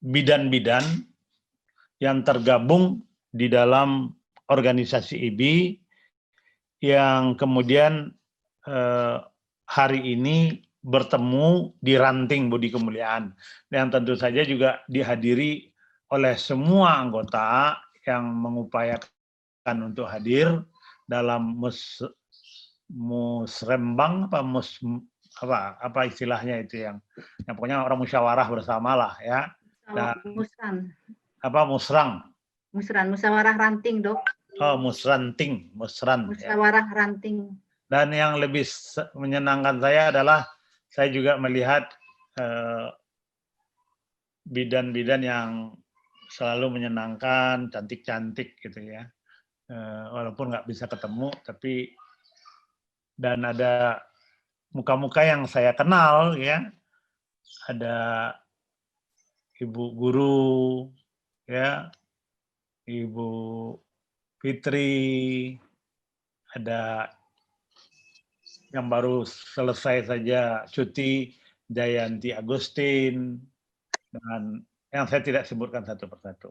bidan-bidan yang tergabung di dalam organisasi IBI yang kemudian hari ini bertemu di Ranting Budi Kemuliaan, yang tentu saja juga dihadiri oleh semua anggota yang mengupayakan untuk hadir dalam musrembang apa istilahnya itu yang pokoknya orang musyawarah bersama lah ya. Dan musyawarah ranting, Dok. Oh, musran. Musyawarah ranting. Dan yang lebih menyenangkan saya adalah saya juga melihat bidan-bidan yang selalu menyenangkan, cantik-cantik gitu ya. Walaupun nggak bisa ketemu, tapi dan ada muka-muka yang saya kenal ya. Ada Ibu Guru, ya, Ibu Fitri, ada yang baru selesai saja cuti, Jayanti Agustin, dan yang saya tidak sebutkan satu persatu.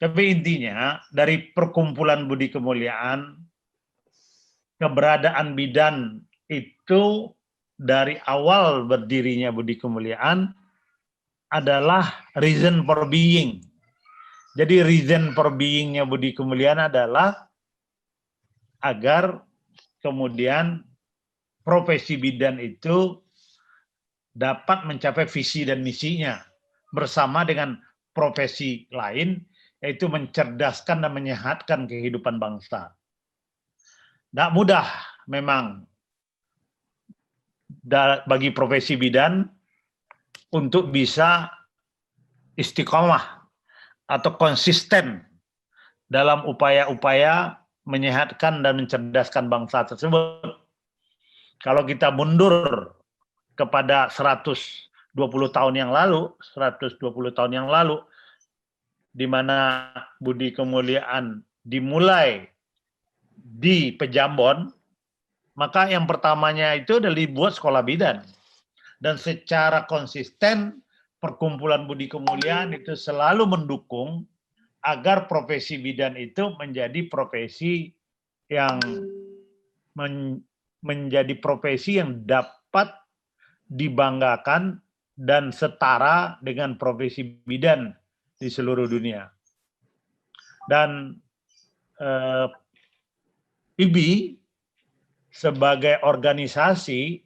Tapi intinya dari perkumpulan Budi Kemuliaan, keberadaan bidan itu dari awal berdirinya Budi Kemuliaan adalah reason for being. Jadi reason for being-nya Budi Kemuliaan adalah agar kemudian profesi bidan itu dapat mencapai visi dan misinya bersama dengan profesi lain, yaitu mencerdaskan dan menyehatkan kehidupan bangsa. Tidak mudah memang bagi profesi bidan untuk bisa istiqomah atau konsisten dalam upaya-upaya menyehatkan dan mencerdaskan bangsa tersebut. Kalau kita mundur kepada 120 tahun yang lalu, di mana Budi Kemuliaan dimulai di Pejambon, maka yang pertamanya itu adalah dibuat sekolah bidan. Dan secara konsisten perkumpulan Budi Kemuliaan itu selalu mendukung agar profesi bidan itu menjadi profesi yang menjadi profesi yang dapat dibanggakan dan setara dengan profesi bidan di seluruh dunia. Dan IBI sebagai organisasi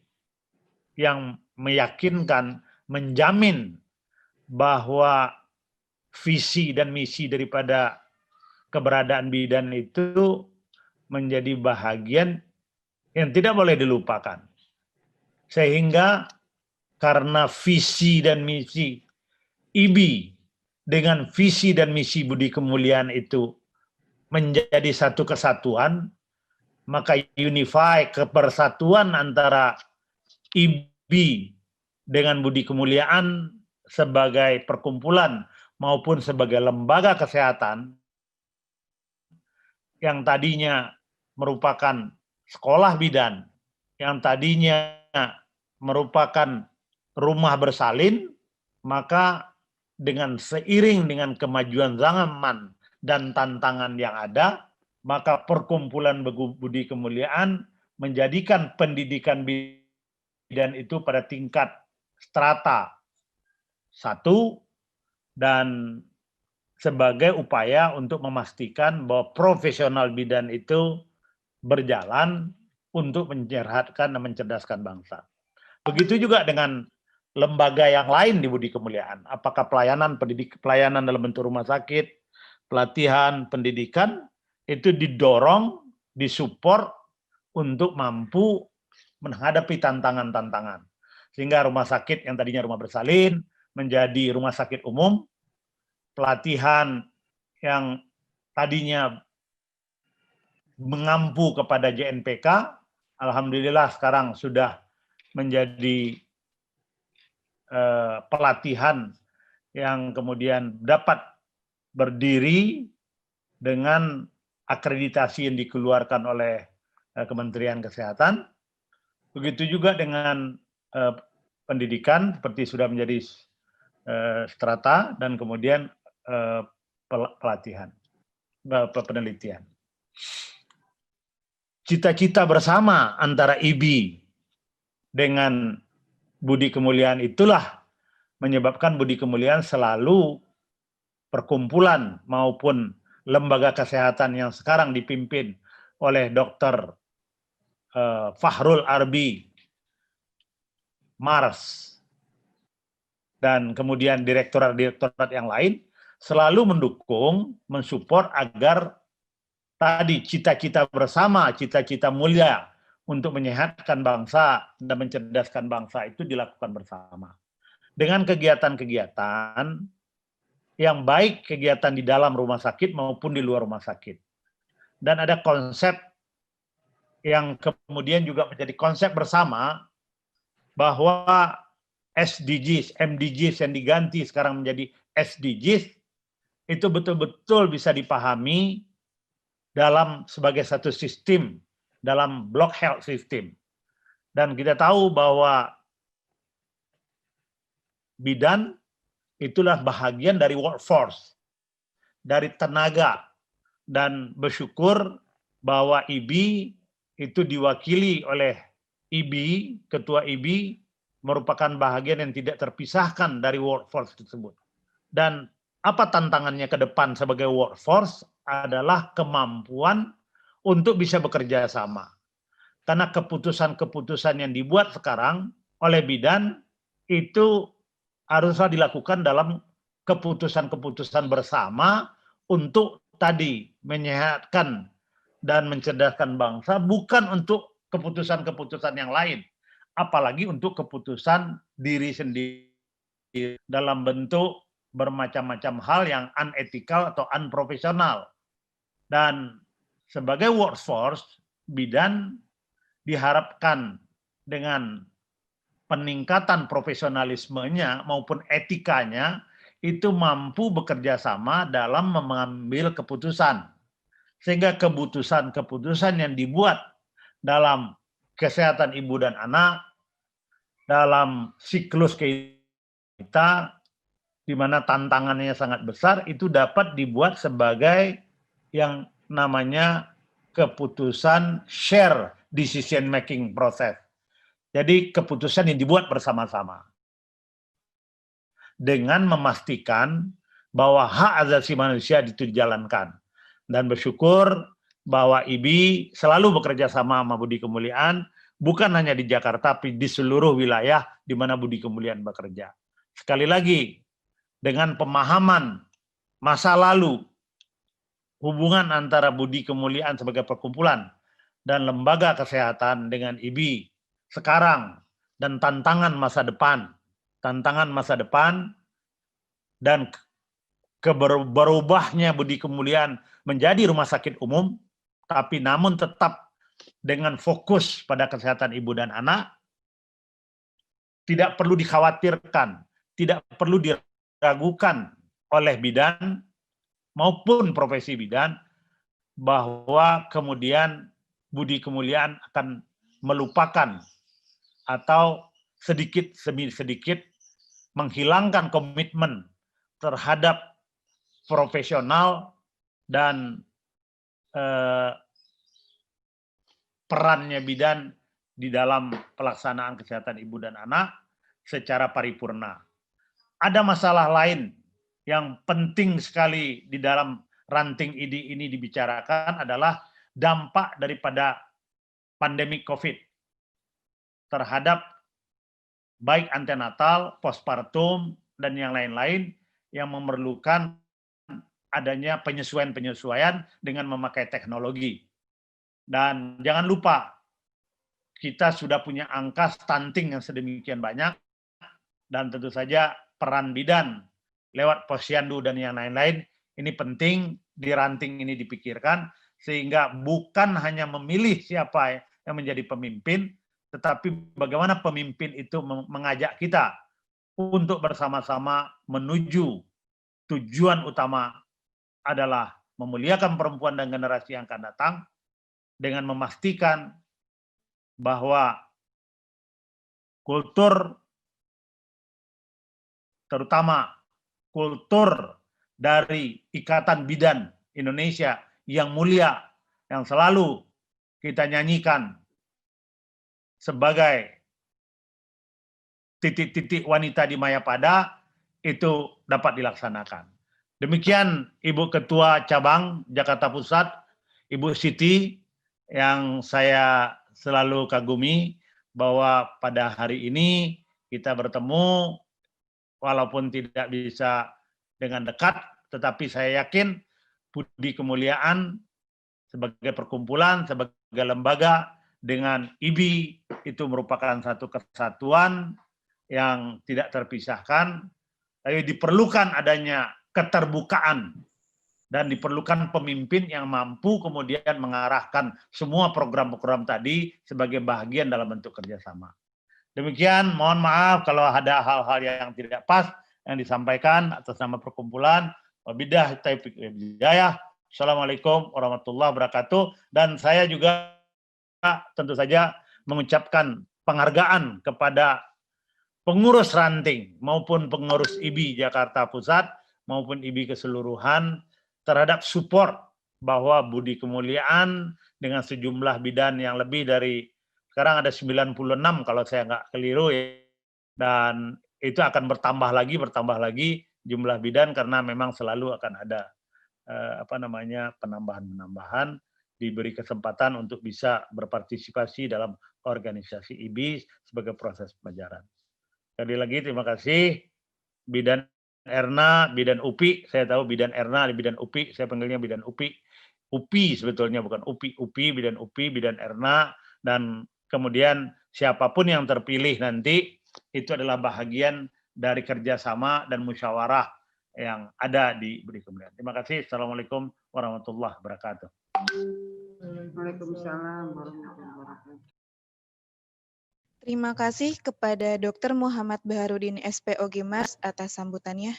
yang meyakinkan, menjamin bahwa visi dan misi daripada keberadaan bidan itu menjadi bahagian yang tidak boleh dilupakan. Sehingga karena visi dan misi IBI dengan visi dan misi Budi Kemuliaan itu menjadi satu kesatuan, maka unify, kepersatuan antara IBI dengan Budi Kemuliaan sebagai perkumpulan maupun sebagai lembaga kesehatan yang tadinya merupakan sekolah bidan, yang tadinya merupakan rumah bersalin, maka dengan seiring dengan kemajuan zaman dan tantangan yang ada, maka perkumpulan Budi Kemuliaan menjadikan pendidikan bidan itu pada tingkat strata 1 dan sebagai upaya untuk memastikan bahwa profesional bidan itu berjalan untuk menyehatkan dan mencerdaskan bangsa. Begitu juga dengan lembaga yang lain di Budi Kemuliaan. Apakah pelayanan dalam bentuk rumah sakit, pelatihan, pendidikan, itu didorong, disupport untuk mampu menghadapi tantangan-tantangan. Sehingga rumah sakit yang tadinya rumah bersalin menjadi rumah sakit umum, pelatihan yang tadinya mengampu kepada JNPK, alhamdulillah sekarang sudah menjadi pelatihan yang kemudian dapat berdiri dengan akreditasi yang dikeluarkan oleh Kementerian Kesehatan. Begitu juga dengan pendidikan seperti sudah menjadi strata dan kemudian pelatihan, penelitian. Cita-cita bersama antara IBI dengan Budi Kemuliaan itulah menyebabkan Budi Kemuliaan selalu perkumpulan maupun lembaga kesehatan yang sekarang dipimpin oleh Dr. Fahrul Arbi Mars, dan kemudian direktorat-direktorat yang lain selalu mendukung, mensupport agar tadi cita-cita bersama, cita-cita mulia untuk menyehatkan bangsa dan mencerdaskan bangsa itu dilakukan bersama. Dengan kegiatan-kegiatan yang baik, kegiatan di dalam rumah sakit maupun di luar rumah sakit. Dan ada konsep yang kemudian juga menjadi konsep bersama bahwa SDGs, MDGs yang diganti sekarang menjadi SDGs itu betul-betul bisa dipahami dalam sebagai satu sistem, dalam block health system. Dan kita tahu bahwa bidan itulah bahagian dari workforce, dari tenaga, dan bersyukur bahwa IBI itu diwakili oleh IBI, ketua IBI merupakan bahagian yang tidak terpisahkan dari workforce tersebut. Dan apa tantangannya ke depan sebagai workforce adalah kemampuan untuk bisa bekerja sama. Karena keputusan-keputusan yang dibuat sekarang oleh bidan itu haruslah dilakukan dalam keputusan-keputusan bersama untuk tadi menyehatkan dan mencerdaskan bangsa, bukan untuk keputusan-keputusan yang lain, apalagi untuk keputusan diri sendiri dalam bentuk bermacam-macam hal yang unethical atau unprofesional. Dan sebagai workforce, bidan diharapkan dengan peningkatan profesionalismenya maupun etikanya itu mampu bekerja sama dalam mengambil keputusan. Sehingga keputusan-keputusan yang dibuat dalam kesehatan ibu dan anak, dalam siklus kita, di mana tantangannya sangat besar, itu dapat dibuat sebagai yang namanya keputusan share decision making process. Jadi keputusan yang dibuat bersama-sama. Dengan memastikan bahwa hak asasi manusia itu dijalankan. Dan bersyukur bahwa IBI selalu bekerja sama Budi Kemuliaan, bukan hanya di Jakarta, tapi di seluruh wilayah di mana Budi Kemuliaan bekerja. Sekali lagi, dengan pemahaman masa lalu, hubungan antara Budi Kemuliaan sebagai perkumpulan dan lembaga kesehatan dengan IBI sekarang, dan tantangan masa depan dan berubahnya Budi Kemuliaan menjadi rumah sakit umum, tapi namun tetap dengan fokus pada kesehatan ibu dan anak, tidak perlu dikhawatirkan, tidak perlu diragukan oleh bidan maupun profesi bidan bahwa kemudian Budi Kemuliaan akan melupakan atau sedikit demi sedikit menghilangkan komitmen terhadap profesional dan perannya bidan di dalam pelaksanaan kesehatan ibu dan anak secara paripurna. Ada masalah lain yang penting sekali di dalam ranting ini dibicarakan adalah dampak daripada pandemi COVID terhadap baik antenatal, postpartum, dan yang lain-lain yang memerlukan adanya penyesuaian-penyesuaian dengan memakai teknologi. Dan jangan lupa, kita sudah punya angka stunting yang sedemikian banyak, dan tentu saja peran bidan lewat posyandu dan yang lain-lain, ini penting di ranting ini dipikirkan, sehingga bukan hanya memilih siapa yang menjadi pemimpin, tetapi bagaimana pemimpin itu mengajak kita untuk bersama-sama menuju tujuan utama adalah memuliakan perempuan dan generasi yang akan datang dengan memastikan bahwa kultur, terutama kultur dari Ikatan Bidan Indonesia yang mulia, yang selalu kita nyanyikan sebagai titik-titik wanita di Mayapada, itu dapat dilaksanakan. Demikian Ibu Ketua Cabang Jakarta Pusat, Ibu Siti, yang saya selalu kagumi bahwa pada hari ini kita bertemu, walaupun tidak bisa dengan dekat, tetapi saya yakin Budi Kemuliaan sebagai perkumpulan, sebagai lembaga dengan IBI itu merupakan satu kesatuan yang tidak terpisahkan, tapi diperlukan adanya keterbukaan dan diperlukan pemimpin yang mampu kemudian mengarahkan semua program-program tadi sebagai bagian dalam bentuk kerjasama. Demikian, mohon maaf kalau ada hal-hal yang tidak pas yang disampaikan atas nama perkumpulan. Wabillahi taufiq wal hidayah. Assalamualaikum warahmatullahi wabarakatuh. Dan saya juga tentu saja mengucapkan penghargaan kepada pengurus ranting maupun pengurus IBI Jakarta Pusat maupun IBI keseluruhan terhadap support bahwa Budi Kemuliaan dengan sejumlah bidan yang lebih dari, sekarang ada 96 kalau saya nggak keliru ya, dan itu akan bertambah lagi jumlah bidan karena memang selalu akan ada penambahan-penambahan, diberi kesempatan untuk bisa berpartisipasi dalam organisasi IBI sebagai proses pembelajaran. Sekali lagi terima kasih Bidan Erna, Bidan Upi, saya tahu Bidan Erna, Bidan Upi, saya panggilnya Bidan Upi. Upi sebetulnya bukan Upi, Bidan Upi, Bidan Erna, dan kemudian siapapun yang terpilih nanti itu adalah bahagian dari kerjasama dan musyawarah yang ada di Budi Kemuliaan. Terima kasih. Assalamualaikum warahmatullahi wabarakatuh. Waalaikumsalam warahmatullahi wabarakatuh. Terima kasih kepada Dr. Muhammad Baharudin SPOG Mars atas sambutannya.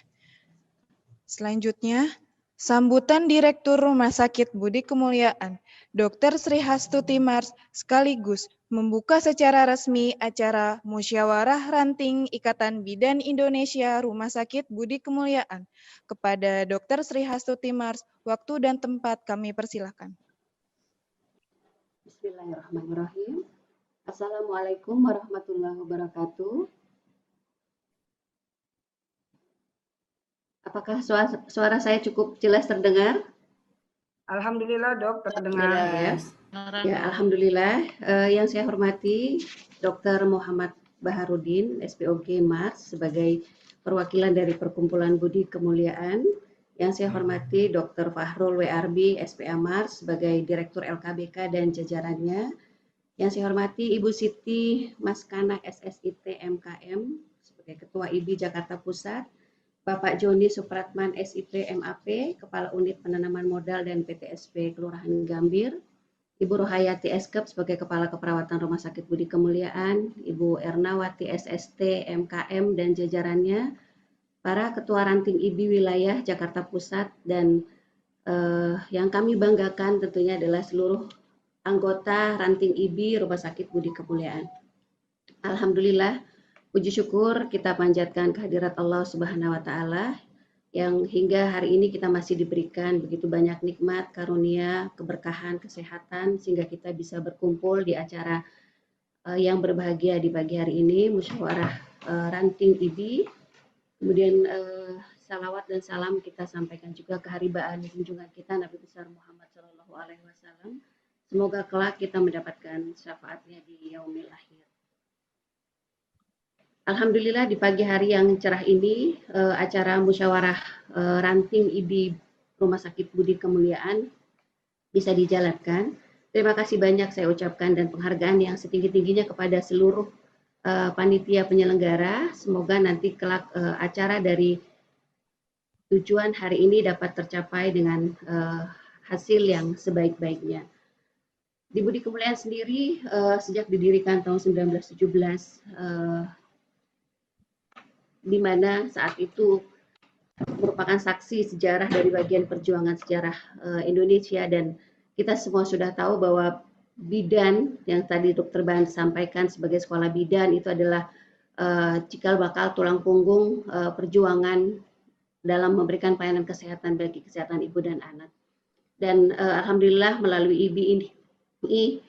Selanjutnya, sambutan Direktur Rumah Sakit Budi Kemuliaan, Dr. Sri Hastuti Mars, sekaligus membuka secara resmi acara Musyawarah Ranting Ikatan Bidan Indonesia Rumah Sakit Budi Kemuliaan. Kepada Dr. Sri Hastuti Mars, waktu dan tempat kami persilakan. Bismillahirrahmanirrahim. Assalamualaikum warahmatullahi wabarakatuh. Apakah suara saya cukup jelas terdengar? Alhamdulillah dok, terdengar. Ya, alhamdulillah. Yang saya hormati Dr. Muhammad Baharudin SPOG Mars sebagai perwakilan dari Perkumpulan Budi Kemuliaan. Yang saya hormati Dr. Fahrul WRB SPA Mars sebagai Direktur LKBK dan jajarannya. Yang saya hormati Ibu Siti Maskana SSIT MKM sebagai Ketua IBI Jakarta Pusat, Bapak Joni Supratman SIP MAP, Kepala Unit Penanaman Modal dan PTSP Kelurahan Gambir, Ibu Rohayati Eskep sebagai Kepala Keperawatan Rumah Sakit Budi Kemuliaan, Ibu Ernawati SST MKM dan jajarannya, para Ketua Ranting IBI Wilayah Jakarta Pusat, dan yang kami banggakan tentunya adalah seluruh anggota Ranting IBI Rumah Sakit Budi Kemuliaan. Alhamdulillah, puji syukur kita panjatkan kehadirat Allah Subhanahu wa Ta'ala yang hingga hari ini kita masih diberikan begitu banyak nikmat, karunia, keberkahan, kesehatan sehingga kita bisa berkumpul di acara yang berbahagia di pagi hari ini, musyawarah Ranting IBI. Kemudian salawat dan salam kita sampaikan juga keharibaan junjungan kita Nabi besar Muhammad SAW. Semoga kelak kita mendapatkan syafaatnya di yaumil akhir. Alhamdulillah di pagi hari yang cerah ini acara musyawarah ranting IBI Rumah Sakit Budi Kemuliaan bisa dijalankan. Terima kasih banyak saya ucapkan dan penghargaan yang setinggi-tingginya kepada seluruh panitia penyelenggara. Semoga nanti kelak acara dari tujuan hari ini dapat tercapai dengan hasil yang sebaik-baiknya. Di Budi Kemuliaan sendiri sejak didirikan tahun 1917, di mana saat itu merupakan saksi sejarah dari bagian perjuangan sejarah Indonesia, dan kita semua sudah tahu bahwa bidan yang tadi Dr. Ban sampaikan sebagai sekolah bidan itu adalah cikal bakal tulang punggung perjuangan dalam memberikan pelayanan kesehatan bagi kesehatan ibu dan anak. Dan alhamdulillah melalui IBI ini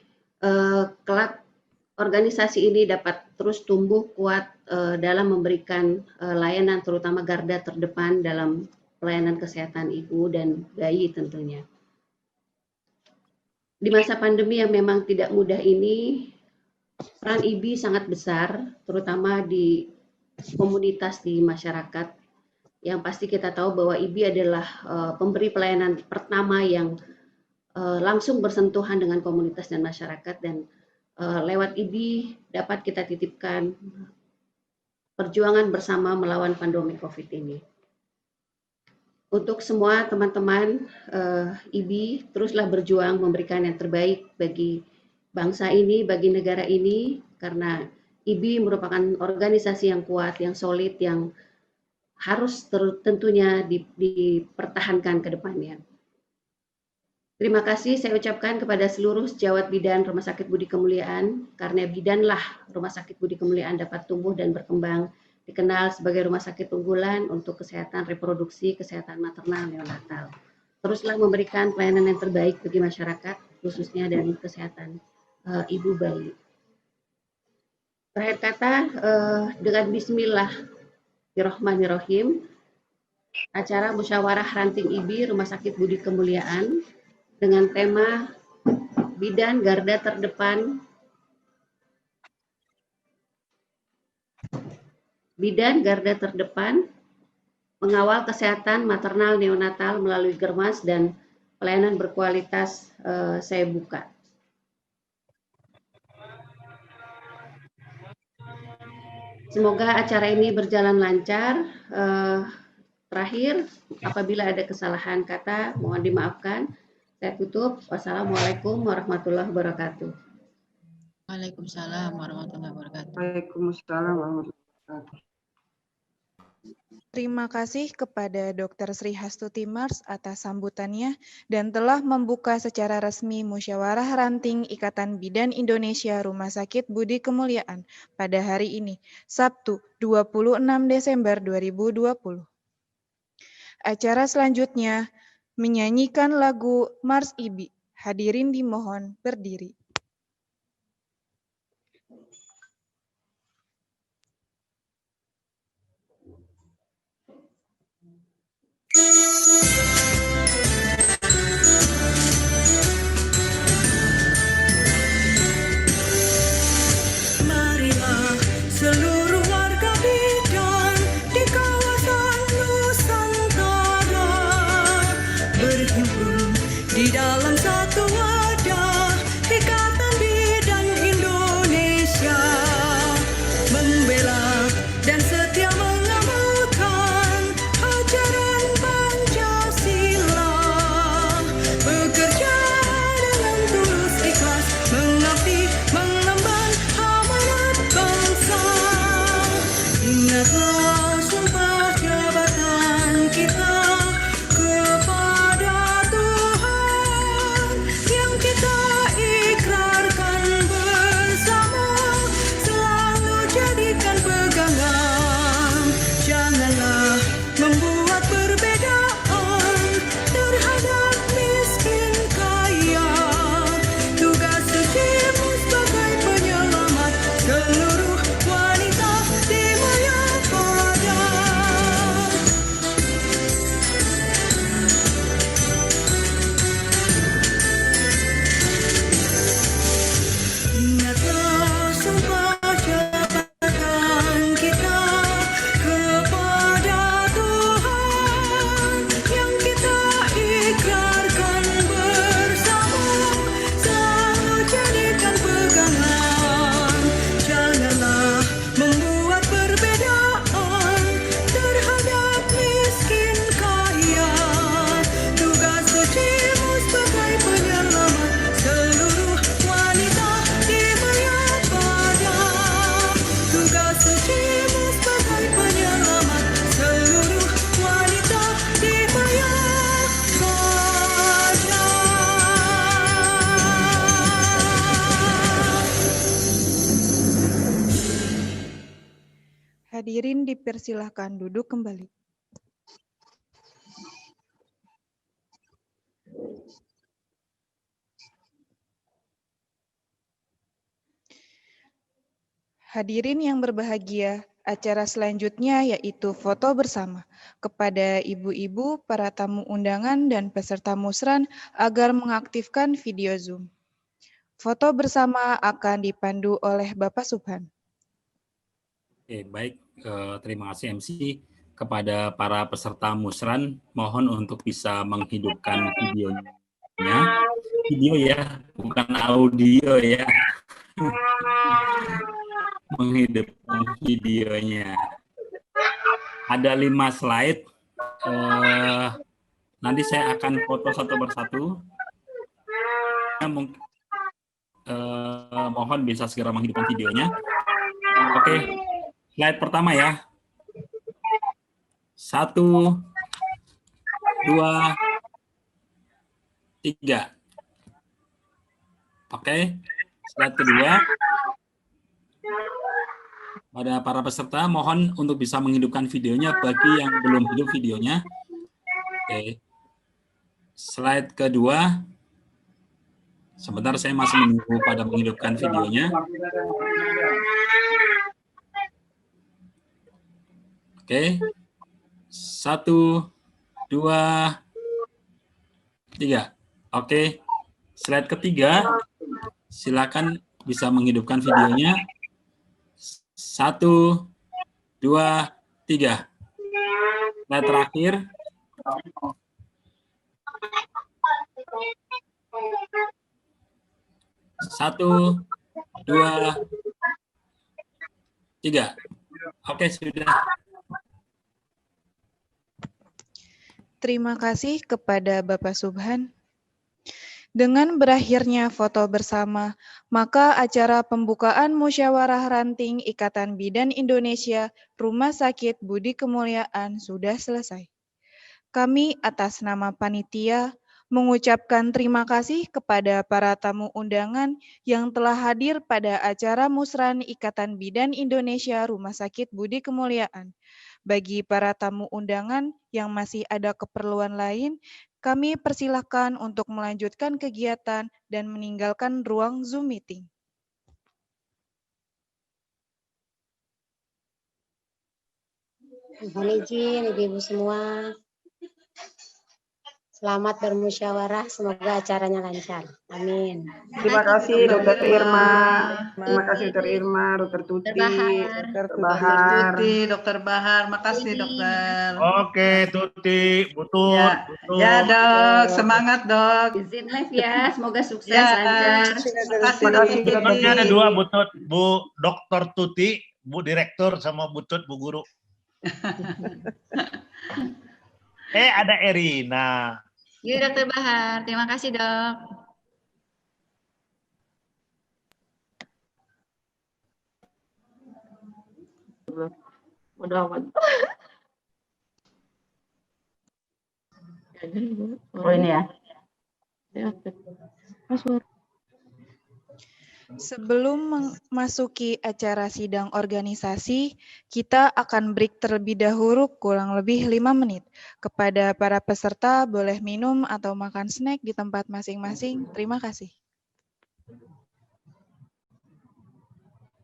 kelak organisasi ini dapat terus tumbuh kuat dalam memberikan layanan terutama garda terdepan dalam pelayanan kesehatan ibu dan bayi tentunya. Di masa pandemi yang memang tidak mudah ini, Peran IBI sangat besar, terutama di komunitas di masyarakat. Yang pasti kita tahu bahwa IBI adalah pemberi pelayanan pertama yang langsung bersentuhan dengan komunitas dan masyarakat, dan lewat IBI dapat kita titipkan perjuangan bersama melawan pandemi COVID ini. Untuk semua teman-teman IBI, teruslah berjuang memberikan yang terbaik bagi bangsa ini, bagi negara ini, karena IBI merupakan organisasi yang kuat, yang solid, yang harus tentunya dipertahankan ke depannya. Terima kasih saya ucapkan kepada seluruh sejawat bidan Rumah Sakit Budi Kemuliaan, karena bidanlah Rumah Sakit Budi Kemuliaan dapat tumbuh dan berkembang, dikenal sebagai rumah sakit unggulan untuk kesehatan reproduksi, kesehatan maternal neonatal. Teruslah memberikan pelayanan yang terbaik bagi masyarakat, khususnya dari kesehatan ibu bayi. Terakhir kata, dengan Bismillahirrahmanirrahim, acara musyawarah ranting IBI Rumah Sakit Budi Kemuliaan dengan tema Bidan Garda Terdepan, Bidan Garda Terdepan, mengawal kesehatan maternal neonatal melalui Germas dan pelayanan berkualitas, saya buka. Semoga acara ini berjalan lancar. Terakhir, apabila ada kesalahan kata, mohon dimaafkan. Saya tutup. Wassalamualaikum warahmatullahi wabarakatuh. Waalaikumsalam warahmatullahi wabarakatuh. Waalaikumsalam warahmatullahi wabarakatuh. Terima kasih kepada Dr. Sri Hastuti Mars atas sambutannya dan telah membuka secara resmi musyawarah ranting Ikatan Bidan Indonesia Rumah Sakit Budi Kemuliaan pada hari ini, Sabtu 26 Desember 2020. Acara selanjutnya menyanyikan lagu Mars IBI. Hadirin dimohon berdiri. Marilah seluruh warga bidan di kawasan Nusantara berhimpun di dalam satu wadah Ikatan Bidan Indonesia, membela dan setia mengamalkan ajaran Pancasila, bekerja dengan tulus ikhlas mengabdi mengemban amanat bangsa. Ingatlah sumpah jabatan kita kepada Tuhan yang kita ikrarkan bersama, selalu jadikan pegangan. Janganlah membuat perbedaan terhadap miskin kaya. Tugas sucimu sebagai penyelamat seluruh wanita di Mayapada. Ingatlah sumpah jabatan kita kepada Tuhan yang kita ikrarkan bersama, selalu jadikan pegangan. Janganlah membuat perbedaan terhadap miskin kaya. Tugas sucimu sebagai penyelamat seluruh wanita di Mayapada. Tugas sucimu sebagai penyelamat seluruh wanita di Mayapada. Hadirin dipersilahkan duduk kembali. Hadirin yang berbahagia, acara selanjutnya yaitu foto bersama. Kepada ibu-ibu, para tamu undangan, dan peserta musran agar mengaktifkan video Zoom. Foto bersama akan dipandu oleh Bapak Subhan. Oke, baik. Terima kasih MC. Kepada para peserta musran, mohon untuk bisa menghidupkan videonya. Video ya, bukan audio ya. Menghidupkan videonya. Ada 5 slide. Nanti saya akan foto satu persatu. Mohon bisa segera menghidupkan videonya. Oke, slide pertama ya. 1, 2, 3. Oke, slide kedua. Pada para peserta, mohon untuk bisa menghidupkan videonya bagi yang belum hidup videonya. Oke. Slide kedua. Sebentar, saya masih menunggu pada menghidupkan videonya. Oke. 1, 2, 3. Oke. Slide ketiga. Silakan bisa menghidupkan videonya. 1, 2, 3. Slide terakhir. 1, 2, 3. Oke, sudah. Terima kasih kepada Bapak Subhan. Dengan berakhirnya foto bersama, maka acara pembukaan Musyawarah Ranting Ikatan Bidan Indonesia Rumah Sakit Budi Kemuliaan sudah selesai. Kami atas nama panitia mengucapkan terima kasih kepada para tamu undangan yang telah hadir pada acara Musran Ikatan Bidan Indonesia Rumah Sakit Budi Kemuliaan. Bagi para tamu undangan yang masih ada keperluan lain, kami persilahkan untuk melanjutkan kegiatan dan meninggalkan ruang Zoom meeting. Mohon izin Ibu-Ibu semua. Selamat bermusyawarah, semoga acaranya lancar. Amin. Terima kasih Dr. Irma. Terima kasih Dr. Irma, Dr. Tuti, Dr. Bahar. Dokter Bahar, makasih dokter. Oke, Tuti, Butut. Ya dok, semangat dok. Izin live ya, semoga sukses, Ya, lancar. makasih Dr. Bututnya ada 2, Butut. Bu Dr. Tuti, Bu Direktur, sama Butut, Bu Guru. Ada Erina. Yuk Dokter Bahar, terima kasih dok. Udah aman. Oh ini ya. Password. Sebelum memasuki acara sidang organisasi, kita akan break terlebih dahulu kurang lebih 5 menit. Kepada para peserta boleh minum atau makan snack di tempat masing-masing. Terima kasih.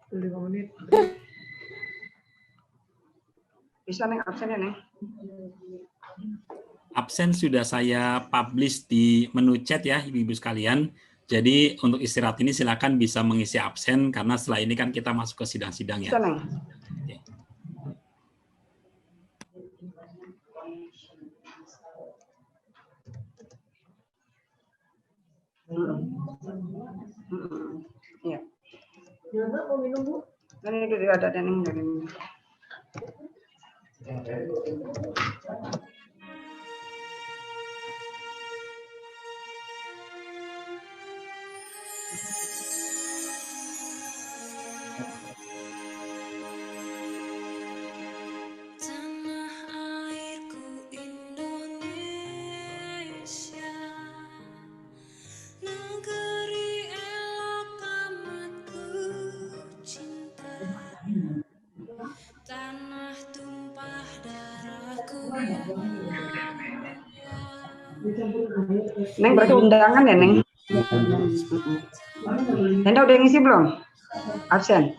5 menit. Bisa Neng, absen ya Neng? Absen sudah saya publish di menu chat ya, Ibu-Ibu sekalian. Jadi untuk istirahat ini silakan bisa mengisi absen karena setelah ini kan kita masuk ke sidang-sidang ya. Bisa Neng. Iya. Mau minum Bu? Ini ada Neng dari ini. Tanah airku Indonesia, negeri elok amat ku cinta. Tanah tumpah darahku yang Neng berarti undangan ya Neng? Nenda udah ngisi belum? Absen.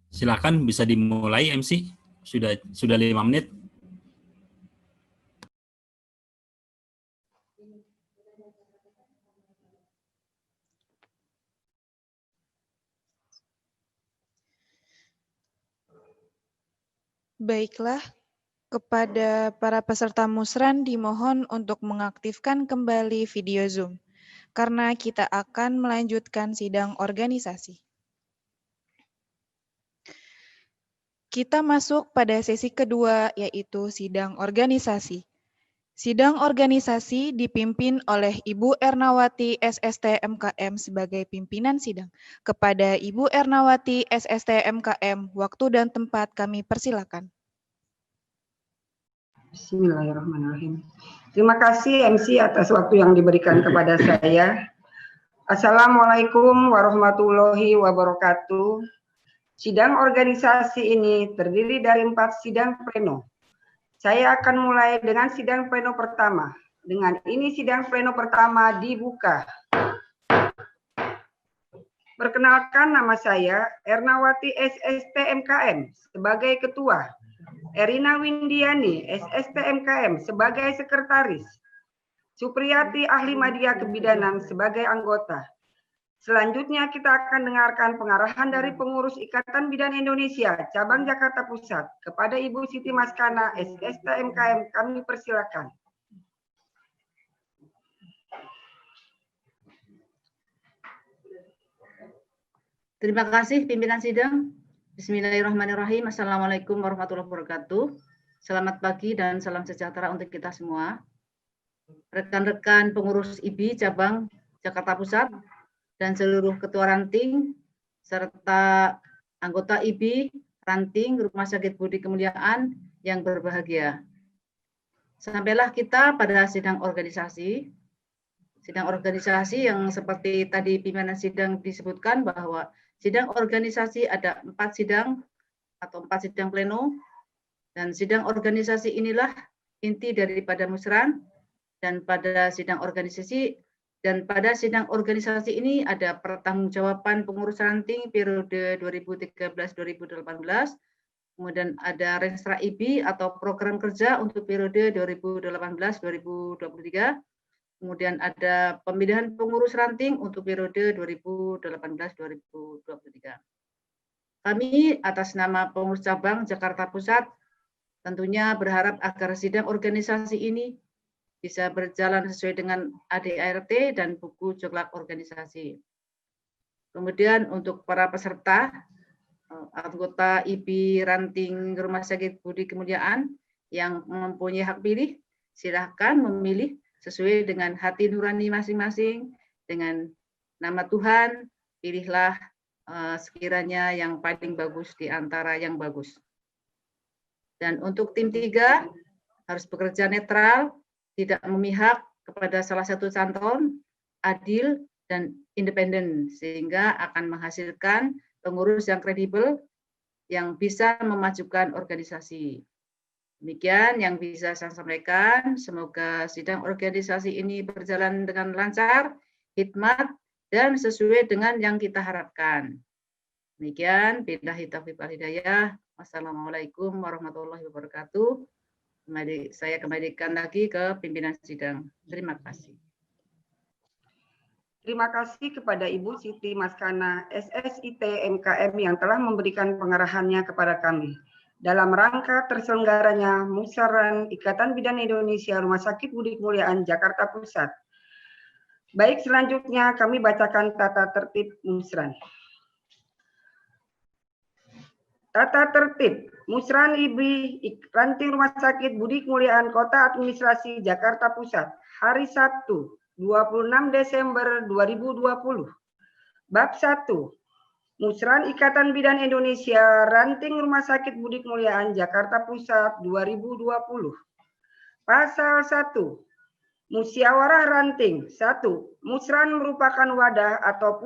Silakan bisa dimulai MC. Sudah 5 menit. Baiklah, kepada para peserta musren dimohon untuk mengaktifkan kembali video Zoom, karena kita akan melanjutkan sidang organisasi. Kita masuk pada sesi kedua, yaitu sidang organisasi. Sidang organisasi dipimpin oleh Ibu Ernawati SST MKM sebagai pimpinan sidang. Kepada Ibu Ernawati SST MKM, waktu dan tempat kami persilakan. Bismillahirrahmanirrahim. Terima kasih MC atas waktu yang diberikan kepada saya. Assalamualaikum warahmatullahi wabarakatuh. Sidang organisasi ini terdiri dari 4 sidang pleno. Saya akan mulai dengan sidang pleno pertama. Dengan ini sidang pleno pertama dibuka. Perkenalkan, nama saya Ernawati SST MKM sebagai ketua, Erina Windiani SST MKM sebagai sekretaris, Supriyati Ahli Media Kebidanan sebagai anggota. Selanjutnya kita akan dengarkan pengarahan dari pengurus Ikatan Bidan Indonesia Cabang Jakarta Pusat kepada Ibu Siti Maskana SST MKM. Kami persilakan. Terima kasih pimpinan sidang. Bismillahirrahmanirrahim. Assalamualaikum warahmatullahi wabarakatuh. Selamat pagi dan salam sejahtera untuk kita semua. Rekan-rekan pengurus IBI Cabang Jakarta Pusat dan seluruh ketua ranting serta anggota IBI ranting Rumah Sakit Budi Kemuliaan yang berbahagia. Sampailah kita pada sidang organisasi. Sidang organisasi yang seperti tadi pimpinan sidang disebutkan bahwa sidang organisasi ada 4 sidang atau 4 sidang pleno, dan sidang organisasi inilah inti daripada musran. Dan pada sidang organisasi ini ada pertanggungjawaban pengurus ranting periode 2013-2018, kemudian ada Renstra IBI atau program kerja untuk periode 2018-2023, kemudian ada pemindahan pengurus ranting untuk periode 2018-2023. Kami atas nama pengurus cabang Jakarta Pusat tentunya berharap agar sidang organisasi ini bisa berjalan sesuai dengan ADART dan buku Joklat organisasi. Kemudian untuk para peserta, anggota IBI ranting Rumah Sakit Budi Kemuliaan yang mempunyai hak pilih, silahkan memilih sesuai dengan hati nurani masing-masing, dengan nama Tuhan, pilihlah sekiranya yang paling bagus di antara yang bagus. Dan untuk tim 3 harus bekerja netral, tidak memihak kepada salah satu calon, adil dan independen, sehingga akan menghasilkan pengurus yang kredibel yang bisa memajukan organisasi. Demikian yang bisa saya sampaikan. Semoga sidang organisasi ini berjalan dengan lancar, hikmat, dan sesuai dengan yang kita harapkan. Demikian, billahi taufiq wal hidayah. Wassalamualaikum warahmatullahi wabarakatuh. Saya kembalikan lagi ke pimpinan sidang. Terima kasih. Terima kasih kepada Ibu Siti Maskana SSIT MKM yang telah memberikan pengarahannya kepada kami dalam rangka terselenggaranya Musyawarah Ikatan Bidan Indonesia Rumah Sakit Budi Kemuliaan Jakarta Pusat. Baik, selanjutnya kami bacakan tata tertib musran. Tata tertib musran IBI ranting Rumah Sakit Budi Kemuliaan Kota Administrasi Jakarta Pusat hari Sabtu 26 Desember 2020. Bab 1. Musran Ikatan Bidan Indonesia ranting Rumah Sakit Budi Kemuliaan Jakarta Pusat 2020. Pasal 1. Musyawarah ranting. 1. Musran merupakan wadah atau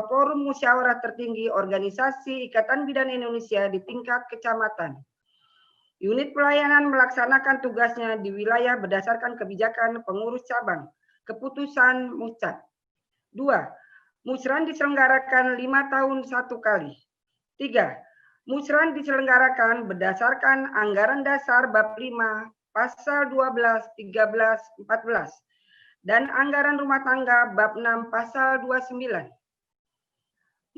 forum musyawarah tertinggi organisasi Ikatan Bidan Indonesia di tingkat kecamatan. Unit pelayanan melaksanakan tugasnya di wilayah berdasarkan kebijakan pengurus cabang, keputusan Muscat. 2. Musran diselenggarakan 5 tahun 1 kali. 3. Musran diselenggarakan berdasarkan anggaran dasar bab 5 pasal 12, 13, 14 dan anggaran rumah tangga bab 6 pasal 29.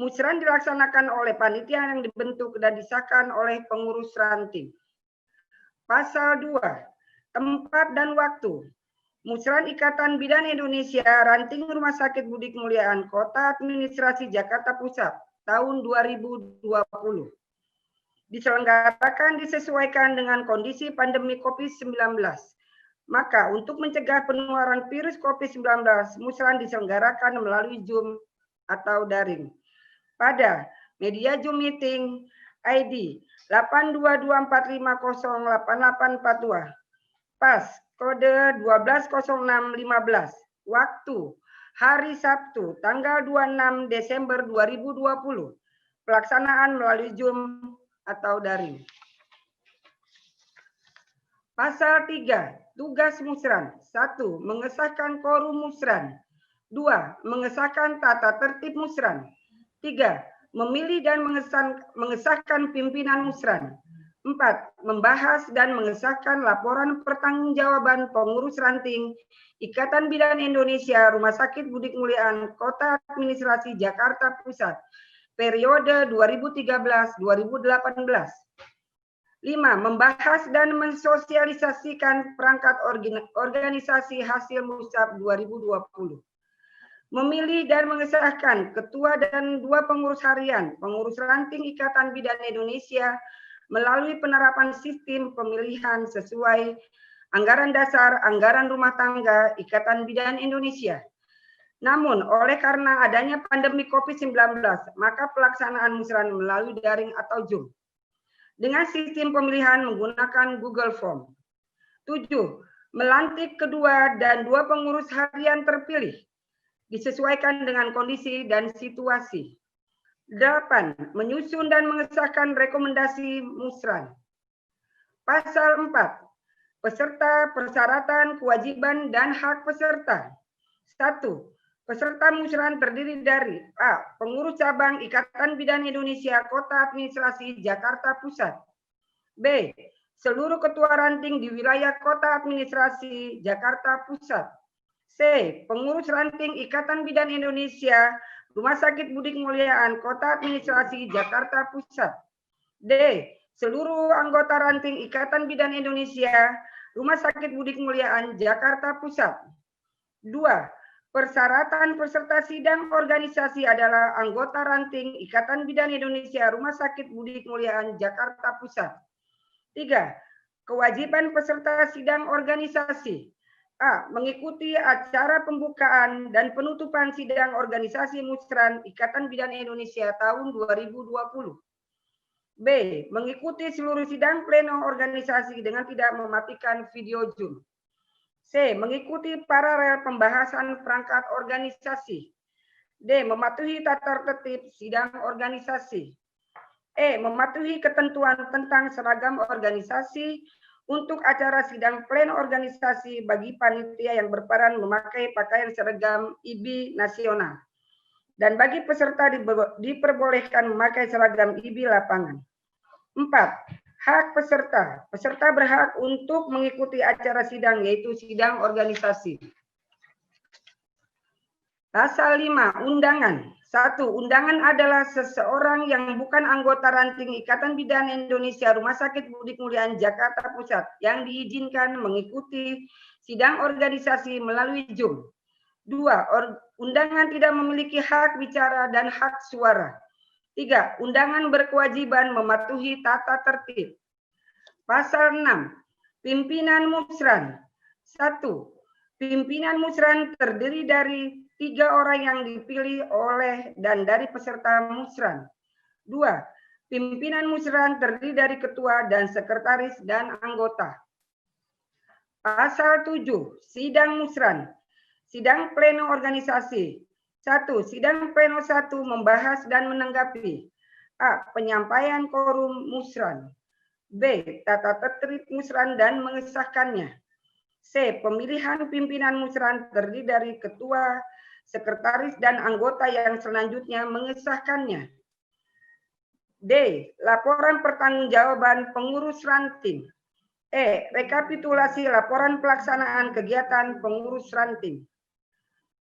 Musran dilaksanakan oleh panitia yang dibentuk dan disahkan oleh pengurus ranting. Pasal 2. Tempat dan waktu. Musran Ikatan Bidan Indonesia Ranting Rumah Sakit Budi Kemuliaan Kota Administrasi Jakarta Pusat tahun 2020. Diselenggarakan disesuaikan dengan kondisi pandemi COVID-19. Maka untuk mencegah penularan virus COVID-19, Musran diselenggarakan melalui Zoom atau daring. Pada media Zoom meeting ID 82245088842, pas kode 120615, waktu hari Sabtu tanggal 26 Desember 2020, pelaksanaan melalui Zoom atau daring. Pasal 3. Tugas Musran. 1. Mengesahkan quorum Musran. 2. Mengesahkan tata tertib Musran. 3. Memilih dan mengesahkan pimpinan Musran. 4. Membahas dan mengesahkan laporan pertanggungjawaban pengurus ranting Ikatan Bidan Indonesia Rumah Sakit Budi Kemuliaan Kota Administrasi Jakarta Pusat periode 2013-2018. 5. Membahas dan mensosialisasikan perangkat organisasi hasil Musab 2020. Memilih dan mengesahkan ketua dan 2 pengurus harian pengurus ranting Ikatan Bidan Indonesia melalui penerapan sistem pemilihan sesuai anggaran dasar anggaran rumah tangga Ikatan Bidan Indonesia. Namun, oleh karena adanya pandemi COVID-19, maka pelaksanaan musran melalui daring atau Zoom. Dengan sistem pemilihan menggunakan Google Form. 7. Melantik kedua dan 2 pengurus harian terpilih. Disesuaikan dengan kondisi dan situasi. 8. Menyusun dan mengesahkan rekomendasi musran. Pasal 4. Peserta, persyaratan, kewajiban, dan hak peserta. 1. Peserta musran terdiri dari A. Pengurus cabang Ikatan Bidan Indonesia Kota Administrasi Jakarta Pusat. B. Seluruh ketua ranting di wilayah Kota Administrasi Jakarta Pusat. C. Pengurus ranting Ikatan Bidan Indonesia Rumah Sakit Budi Kemuliaan Kota Administrasi Jakarta Pusat. D. Seluruh anggota ranting Ikatan Bidan Indonesia Rumah Sakit Budi Kemuliaan Jakarta Pusat. 2. Persyaratan peserta sidang organisasi adalah anggota ranting Ikatan Bidan Indonesia Rumah Sakit Budi Kemuliaan Jakarta Pusat. 3. Kewajiban peserta sidang organisasi. A. Mengikuti acara pembukaan dan penutupan sidang organisasi musran Ikatan Bidan Indonesia tahun 2020. B. Mengikuti seluruh sidang pleno organisasi dengan tidak mematikan video Zoom. C. Mengikuti paralel pembahasan perangkat organisasi. D. Mematuhi tata tertib sidang organisasi. E. Mematuhi ketentuan tentang seragam organisasi untuk acara sidang pleno organisasi bagi panitia yang berperan memakai pakaian seragam IBI nasional. Dan bagi peserta diperbolehkan memakai seragam IBI lapangan. 4. Hak peserta. Peserta berhak untuk mengikuti acara sidang, yaitu sidang organisasi. Pasal 5. Undangan. 1. Undangan adalah seseorang yang bukan anggota ranting Ikatan Bidan Indonesia Rumah Sakit Budi Kemuliaan Jakarta Pusat yang diizinkan mengikuti sidang organisasi melalui Zoom. 2. Undangan tidak memiliki hak bicara dan hak suara. 3. Undangan berkewajiban mematuhi tata tertib. Pasal 6. Pimpinan musran. 1. Pimpinan musran terdiri dari 3 orang yang dipilih oleh dan dari peserta musran. 2. Pimpinan musran terdiri dari ketua dan sekretaris dan anggota. Pasal 7, sidang musran. Sidang pleno organisasi. 1. Sidang pleno 1 membahas dan menanggapi. A. Penyampaian quorum musran. B. Tata tertib musran dan mengesahkannya. C. Pemilihan pimpinan musran terdiri dari ketua, sekretaris, dan anggota yang selanjutnya mengesahkannya. D. Laporan pertanggungjawaban pengurus ranting. E. Rekapitulasi laporan pelaksanaan kegiatan pengurus ranting.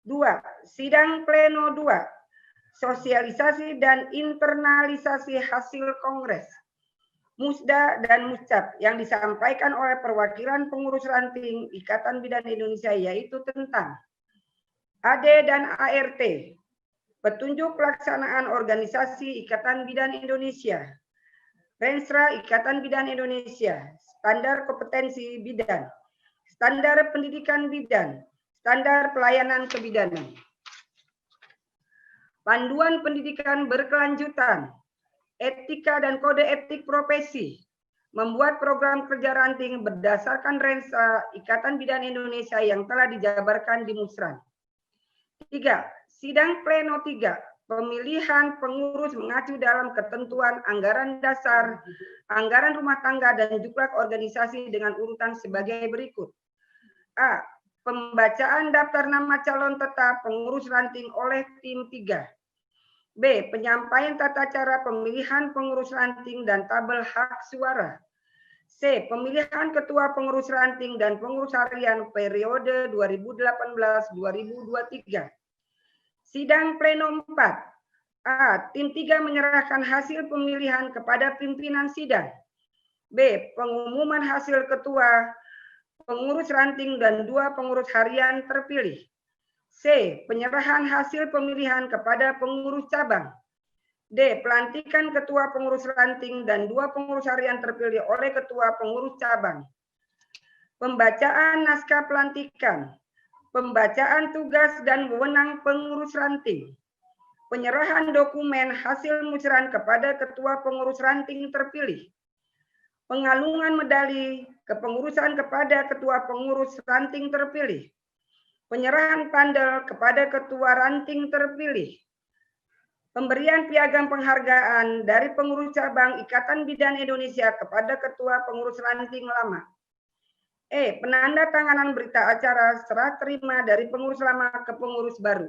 2. Sidang pleno 2. Sosialisasi dan internalisasi hasil kongres, musda dan muscap yang disampaikan oleh perwakilan pengurus ranting Ikatan Bidan Indonesia, yaitu tentang AD dan ART, petunjuk pelaksanaan organisasi Ikatan Bidan Indonesia, Renstra Ikatan Bidan Indonesia, standar kompetensi bidan, standar pendidikan bidan, standar pelayanan kebidanan, panduan pendidikan berkelanjutan, etika dan kode etik profesi, membuat program kerja ranting berdasarkan Renstra Ikatan Bidan Indonesia yang telah dijabarkan di Musran. 3. Sidang pleno 3. Pemilihan pengurus mengacu dalam ketentuan anggaran dasar, anggaran rumah tangga, dan juklak organisasi dengan urutan sebagai berikut. A. Pembacaan daftar nama calon tetap pengurus ranting oleh tim 3. B. Penyampaian tata cara pemilihan pengurus ranting dan tabel hak suara. C. Pemilihan ketua pengurus ranting dan pengurus harian periode 2018-2023. Sidang pleno 4. A. Tim 3 menyerahkan hasil pemilihan kepada pimpinan sidang. B. Pengumuman hasil ketua pengurus ranting dan 2 pengurus harian terpilih. C. Penyerahan hasil pemilihan kepada pengurus cabang. D. Pelantikan ketua pengurus ranting dan 2 pengurus harian terpilih oleh ketua pengurus cabang. Pembacaan naskah pelantikan. Pembacaan tugas dan wewenang pengurus ranting. Penyerahan dokumen hasil musran kepada ketua pengurus ranting terpilih. Pengalungan medali kepengurusan kepada ketua pengurus ranting terpilih. Penyerahan pandel kepada ketua ranting terpilih. Pemberian piagam penghargaan dari pengurus cabang Ikatan Bidan Indonesia kepada ketua pengurus ranting lama. E. Penandatanganan berita acara serah terima dari pengurus lama ke pengurus baru.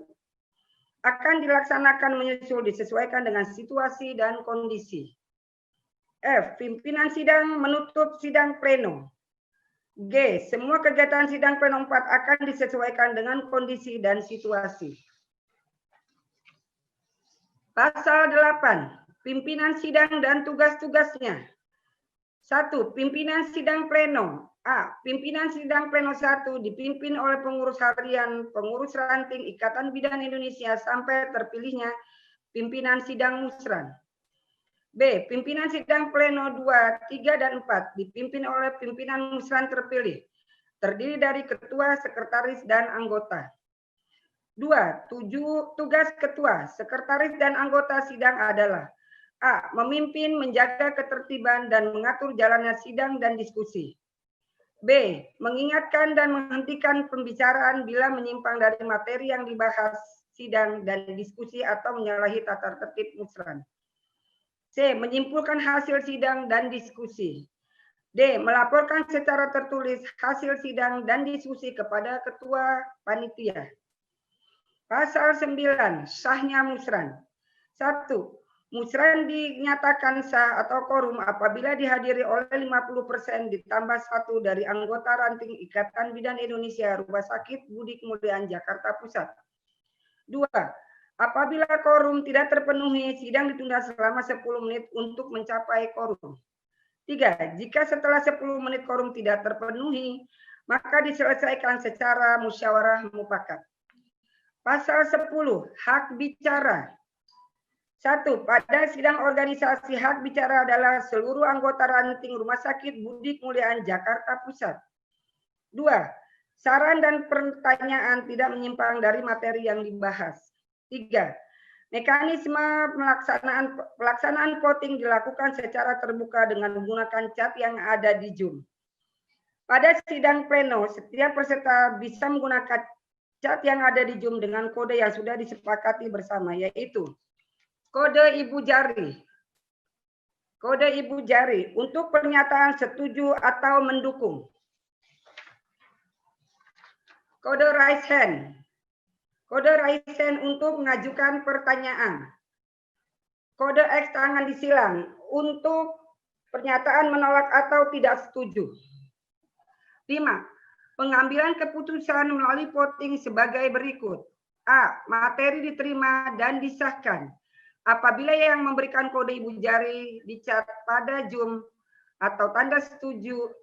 Akan dilaksanakan menyusul disesuaikan dengan situasi dan kondisi. F. Pimpinan sidang menutup sidang pleno. G. Semua kegiatan sidang pleno 4 akan disesuaikan dengan kondisi dan situasi. Pasal 8. Pimpinan sidang dan tugas-tugasnya. 1. Pimpinan sidang pleno. A. Pimpinan sidang pleno 1 dipimpin oleh pengurus harian, pengurus ranting Ikatan Bidan Indonesia sampai terpilihnya pimpinan sidang musran. B. Pimpinan sidang pleno 2, 3, dan 4 dipimpin oleh pimpinan musran terpilih, terdiri dari ketua, sekretaris, dan anggota. 2. Tugas ketua, sekretaris, dan anggota sidang adalah A. Memimpin, menjaga ketertiban, dan mengatur jalannya sidang dan diskusi. B. Mengingatkan dan menghentikan pembicaraan bila menyimpang dari materi yang dibahas sidang dan diskusi atau menyalahi tata tertib musran. C. Menyimpulkan hasil sidang dan diskusi. D. Melaporkan secara tertulis hasil sidang dan diskusi kepada ketua panitia. Pasal 9. Sahnya musran. 1. Musran dinyatakan sah atau quorum apabila dihadiri oleh 50% ditambah 1 dari anggota ranting Ikatan Bidan Indonesia Rumah Sakit Budi Kemuliaan Jakarta Pusat. 2. Apabila quorum tidak terpenuhi, sidang ditunda selama 10 menit untuk mencapai quorum. 3. Jika setelah 10 menit quorum tidak terpenuhi, maka diselesaikan secara musyawarah mufakat. Pasal 10. Hak bicara. 1. Pada sidang organisasi, hak bicara adalah seluruh anggota ranting Rumah Sakit Budi Kemuliaan Jakarta Pusat. 2. Saran dan pertanyaan tidak menyimpang dari materi yang dibahas. 3. Mekanisme pelaksanaan voting dilakukan secara terbuka dengan menggunakan chat yang ada di Zoom. Pada sidang pleno, setiap peserta bisa menggunakan chat yang ada di Zoom dengan kode yang sudah disepakati bersama, yaitu kode ibu jari. Kode ibu jari untuk pernyataan setuju atau mendukung. Kode raise hand. Kode raise hand untuk mengajukan pertanyaan. Kode X tangan disilang untuk pernyataan menolak atau tidak setuju. 5. Pengambilan keputusan melalui voting sebagai berikut. A. Materi diterima dan disahkan apabila yang memberikan kode ibu jari di chat pada Zoom atau tanda setuju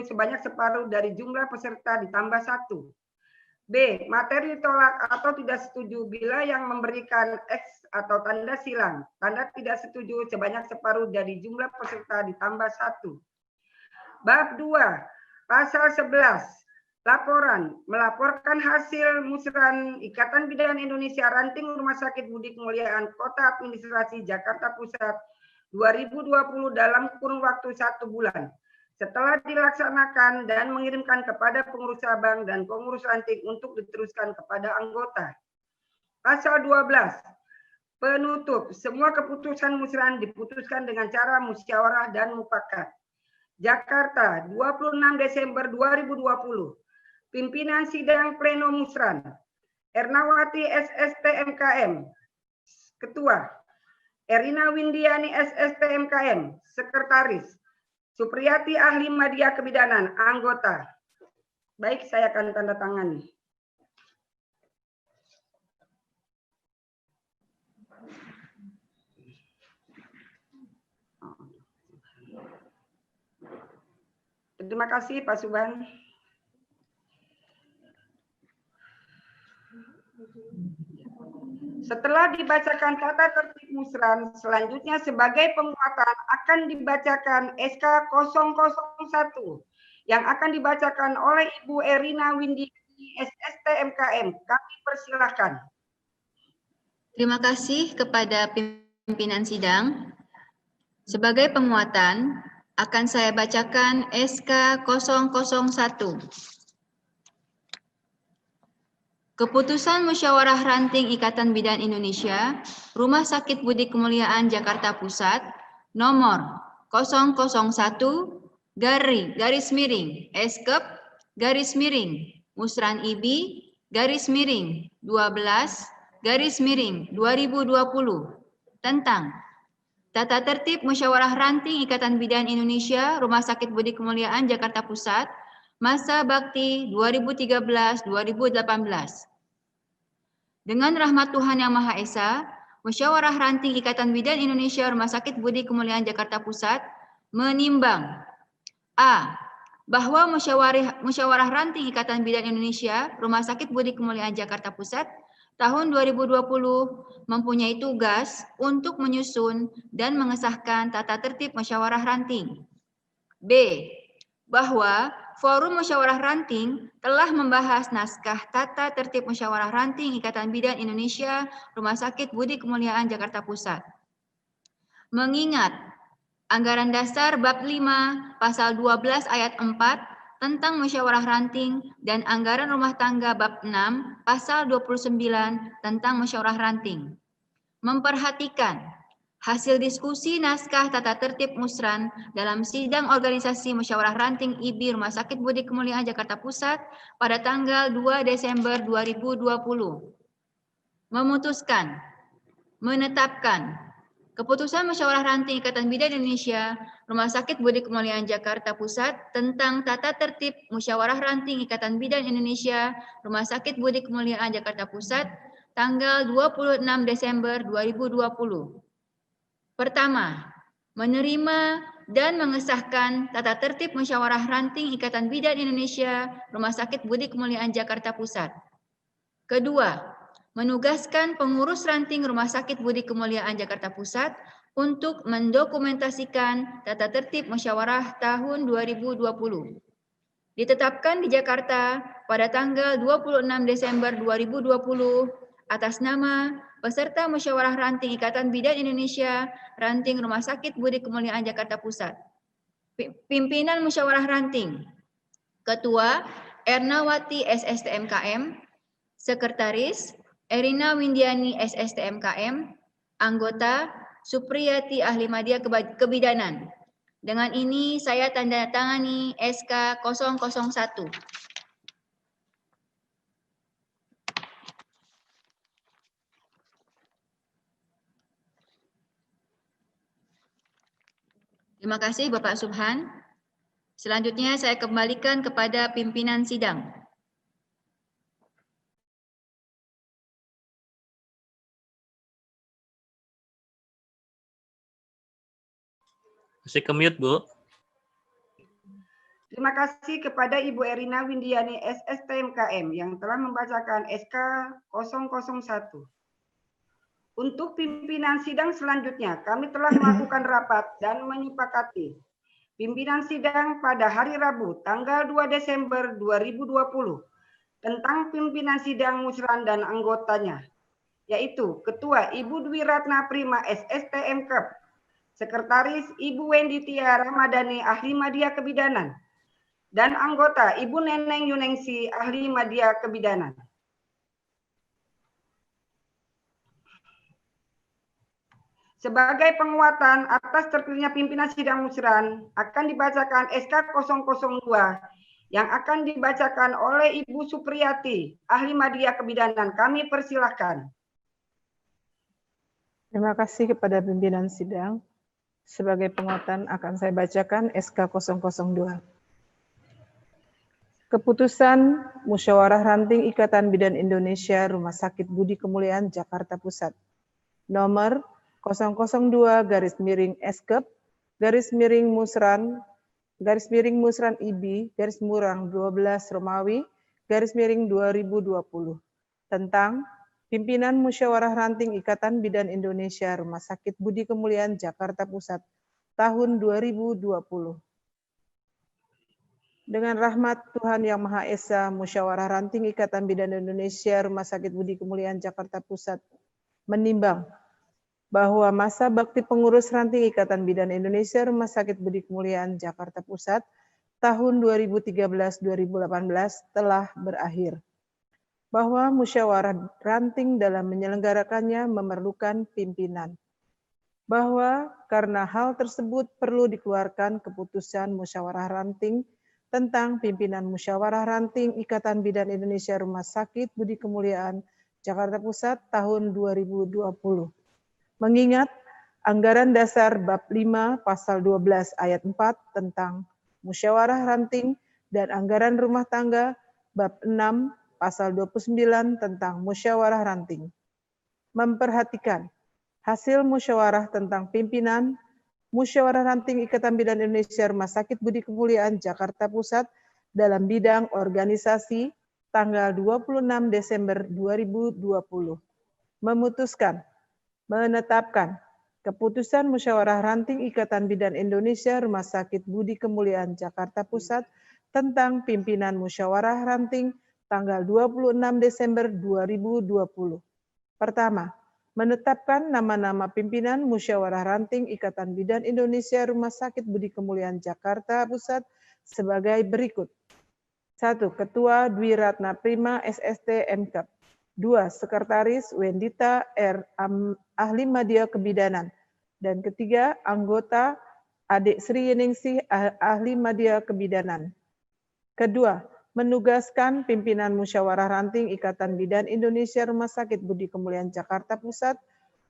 sebanyak separuh dari jumlah peserta ditambah 1. B. Materi ditolak atau tidak setuju bila yang memberikan X atau tanda silang, tanda tidak setuju sebanyak separuh dari jumlah peserta ditambah 1. Bab 2. Pasal 11. Laporan. Melaporkan hasil musran Ikatan Bidan Indonesia Ranting Rumah Sakit Budi Kemuliaan Kota Administrasi Jakarta Pusat 2020 dalam kurun waktu 1 bulan. Setelah dilaksanakan dan mengirimkan kepada pengurus cabang dan pengurus ranting untuk diteruskan kepada anggota. Pasal 12. Penutup. Semua keputusan musran diputuskan dengan cara musyawarah dan mufakat. Jakarta, 26 Desember 2020. Pimpinan Sidang Pleno Musran. Ernawati SST-MKM, Ketua. Erina Windiani SST-MKM, Sekretaris. Supriyati Ahli Media Kebidanan, Anggota. Baik, saya akan tanda tangani. Terima kasih Pak Subhan. Setelah dibacakan tata tertib musran, selanjutnya sebagai penguatan akan dibacakan SK 001 yang akan dibacakan oleh Ibu Erina Windiani SST-MKM. Kami persilahkan. Terima kasih kepada pimpinan sidang. Sebagai penguatan, akan saya bacakan SK 001. Keputusan Musyawarah Ranting Ikatan Bidan Indonesia, Rumah Sakit Budi Kemuliaan Jakarta Pusat, nomor 001-garis miring Musran IBI /12-2020 tentang Tata Tertib Musyawarah Ranting Ikatan Bidan Indonesia, Rumah Sakit Budi Kemuliaan Jakarta Pusat, masa bakti 2013-2018. Dengan rahmat Tuhan Yang Maha Esa, Musyawarah Ranting Ikatan Bidan Indonesia Rumah Sakit Budi Kemuliaan Jakarta Pusat menimbang A. Bahwa Musyawarah Ranting Ikatan Bidan Indonesia Rumah Sakit Budi Kemuliaan Jakarta Pusat tahun 2020 mempunyai tugas untuk menyusun dan mengesahkan tata tertib musyawarah ranting. B. Bahwa Forum Musyawarah Ranting telah membahas naskah Tata Tertib Musyawarah Ranting Ikatan Bidan Indonesia Rumah Sakit Budi Kemuliaan Jakarta Pusat. Mengingat Anggaran Dasar Bab 5 Pasal 12 Ayat 4 tentang Musyawarah Ranting dan Anggaran Rumah Tangga Bab 6 Pasal 29 tentang Musyawarah Ranting. Memperhatikan hasil diskusi naskah tata tertib musran dalam sidang organisasi musyawarah ranting IBI Rumah Sakit Budi Kemuliaan Jakarta Pusat pada tanggal 2 Desember 2020. Memutuskan, menetapkan keputusan musyawarah ranting Ikatan Bidan Indonesia Rumah Sakit Budi Kemuliaan Jakarta Pusat tentang tata tertib musyawarah ranting Ikatan Bidan Indonesia Rumah Sakit Budi Kemuliaan Jakarta Pusat tanggal 26 Desember 2020. Pertama, menerima dan mengesahkan tata tertib musyawarah ranting Ikatan Bidan Indonesia Rumah Sakit Budi Kemuliaan Jakarta Pusat. Kedua, menugaskan pengurus ranting Rumah Sakit Budi Kemuliaan Jakarta Pusat untuk mendokumentasikan tata tertib musyawarah tahun 2020. Ditetapkan di Jakarta pada tanggal 26 Desember 2020 atas nama peserta musyawarah ranting Ikatan Bidan Indonesia Ranting Rumah Sakit Budi Kemuliaan Jakarta Pusat. Pimpinan musyawarah ranting Ketua Ernawati SSTMKM, Sekretaris Erina Windiani SSTMKM, anggota Supriyati Ahli Media Kebidanan. Dengan ini saya tanda tangani SK 001. Terima kasih Bapak Subhan. Selanjutnya saya kembalikan kepada pimpinan sidang. Masih ke-mute, Bu. Terima kasih kepada Ibu Erina Windiani SSTMKM yang telah membacakan SK 001. Untuk pimpinan sidang selanjutnya, kami telah melakukan rapat dan menyepakati pimpinan sidang pada hari Rabu tanggal 2 Desember 2020 tentang pimpinan sidang musran dan anggotanya, yaitu Ketua Ibu Dwi Ratna Prima SSTMK, Sekretaris Ibu Wendy Tiara Madani Ahli Media Kebidanan, dan anggota Ibu Neneng Yuningsi Ahli Media Kebidanan. Sebagai penguatan atas terpilihnya pimpinan sidang musran, akan dibacakan SK 002 yang akan dibacakan oleh Ibu Supriyati, Ahli Media Kebidanan. Kami persilahkan. Terima kasih kepada pimpinan sidang. Sebagai penguatan akan saya bacakan SK 002. Keputusan Musyawarah Ranting Ikatan Bidan Indonesia Rumah Sakit Budi Kemuliaan Jakarta Pusat. Nomor 002-Musran IB _12 Romawi _2020 tentang Pimpinan Musyawarah Ranting Ikatan Bidan Indonesia Rumah Sakit Budi Kemuliaan Jakarta Pusat tahun 2020. Dengan rahmat Tuhan Yang Maha Esa, Musyawarah Ranting Ikatan Bidan Indonesia Rumah Sakit Budi Kemuliaan Jakarta Pusat menimbang bahwa masa bakti pengurus ranting Ikatan Bidan Indonesia Rumah Sakit Budi Kemuliaan Jakarta Pusat tahun 2013-2018 telah berakhir. Bahwa musyawarah ranting dalam menyelenggarakannya memerlukan pimpinan. Bahwa karena hal tersebut perlu dikeluarkan keputusan musyawarah ranting tentang pimpinan musyawarah ranting Ikatan Bidan Indonesia Rumah Sakit Budi Kemuliaan Jakarta Pusat tahun 2020. Mengingat anggaran dasar bab 5 pasal 12 ayat 4 tentang musyawarah ranting dan anggaran rumah tangga bab 6 pasal 29 tentang musyawarah ranting. Memperhatikan hasil musyawarah tentang pimpinan Musyawarah Ranting Ikatan Bidan Indonesia Rumah Sakit Budi Kemuliaan Jakarta Pusat dalam bidang organisasi tanggal 26 Desember 2020. Memutuskan menetapkan keputusan Musyawarah Ranting Ikatan Bidan Indonesia Rumah Sakit Budi Kemuliaan Jakarta Pusat tentang pimpinan Musyawarah Ranting tanggal 26 Desember 2020. Pertama, menetapkan nama-nama pimpinan Musyawarah Ranting Ikatan Bidan Indonesia Rumah Sakit Budi Kemuliaan Jakarta Pusat sebagai berikut. 1. Ketua Dwi Ratna Prima SST MK. 2. Sekretaris Wendita R. Ahli Media Kebidanan. Dan ketiga, anggota Adik Sri Yeningsih Ahli Media Kebidanan. Kedua, menugaskan pimpinan Musyawarah Ranting Ikatan Bidan Indonesia Rumah Sakit Budi Kemuliaan Jakarta Pusat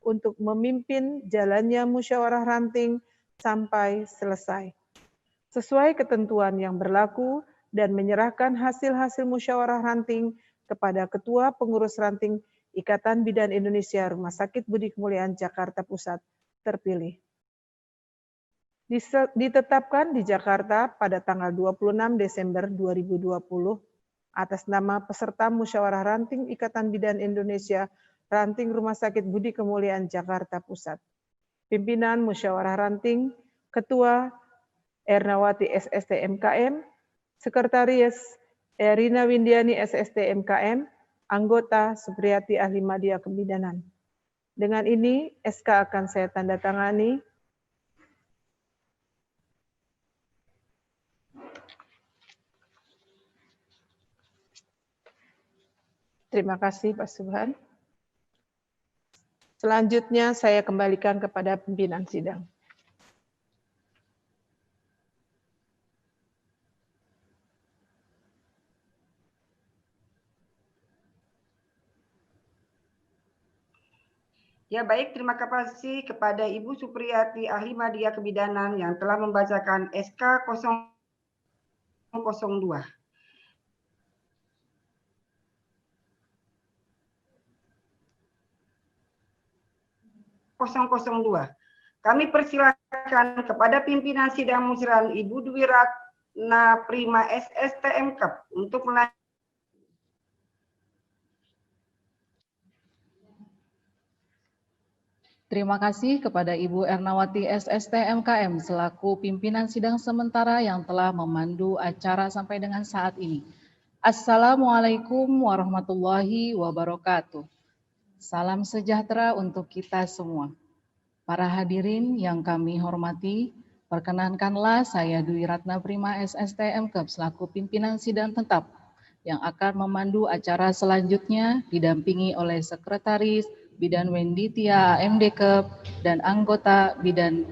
untuk memimpin jalannya musyawarah ranting sampai selesai. Sesuai ketentuan yang berlaku dan menyerahkan hasil-hasil musyawarah ranting kepada Ketua Pengurus Ranting Ikatan Bidan Indonesia Rumah Sakit Budi Kemuliaan Jakarta Pusat terpilih. Ditetapkan di Jakarta pada tanggal 26 Desember 2020 atas nama peserta Musyawarah Ranting Ikatan Bidan Indonesia Ranting Rumah Sakit Budi Kemuliaan Jakarta Pusat. Pimpinan Musyawarah Ranting, Ketua Ernawati SST MKM, Sekretaris Erina Windiani SST MKM, anggota Supriyati Ahli Media Kebidanan. Dengan ini SK akan saya tanda tangani. Terima kasih Pak Subhan. Selanjutnya saya kembalikan kepada pimpinan sidang. Ya baik, terima kasih kepada Ibu Supriyati Ahli Media Kebidanan yang telah membacakan SK 002. Kami persilakan kepada pimpinan sidang musyawarah Ibu Dwi Ratna Prima SSTM Kep untuk melanjutkan. Terima kasih kepada Ibu Ernawati SSTMKM selaku pimpinan sidang sementara yang telah memandu acara sampai dengan saat ini. Assalamualaikum warahmatullahi wabarakatuh. Salam sejahtera untuk kita semua. Para hadirin yang kami hormati, perkenankanlah saya Dwi Ratna Prima SSTMKM selaku pimpinan sidang tetap yang akan memandu acara selanjutnya didampingi oleh Sekretaris Bidan Wenditia AMD Kep dan anggota Bidan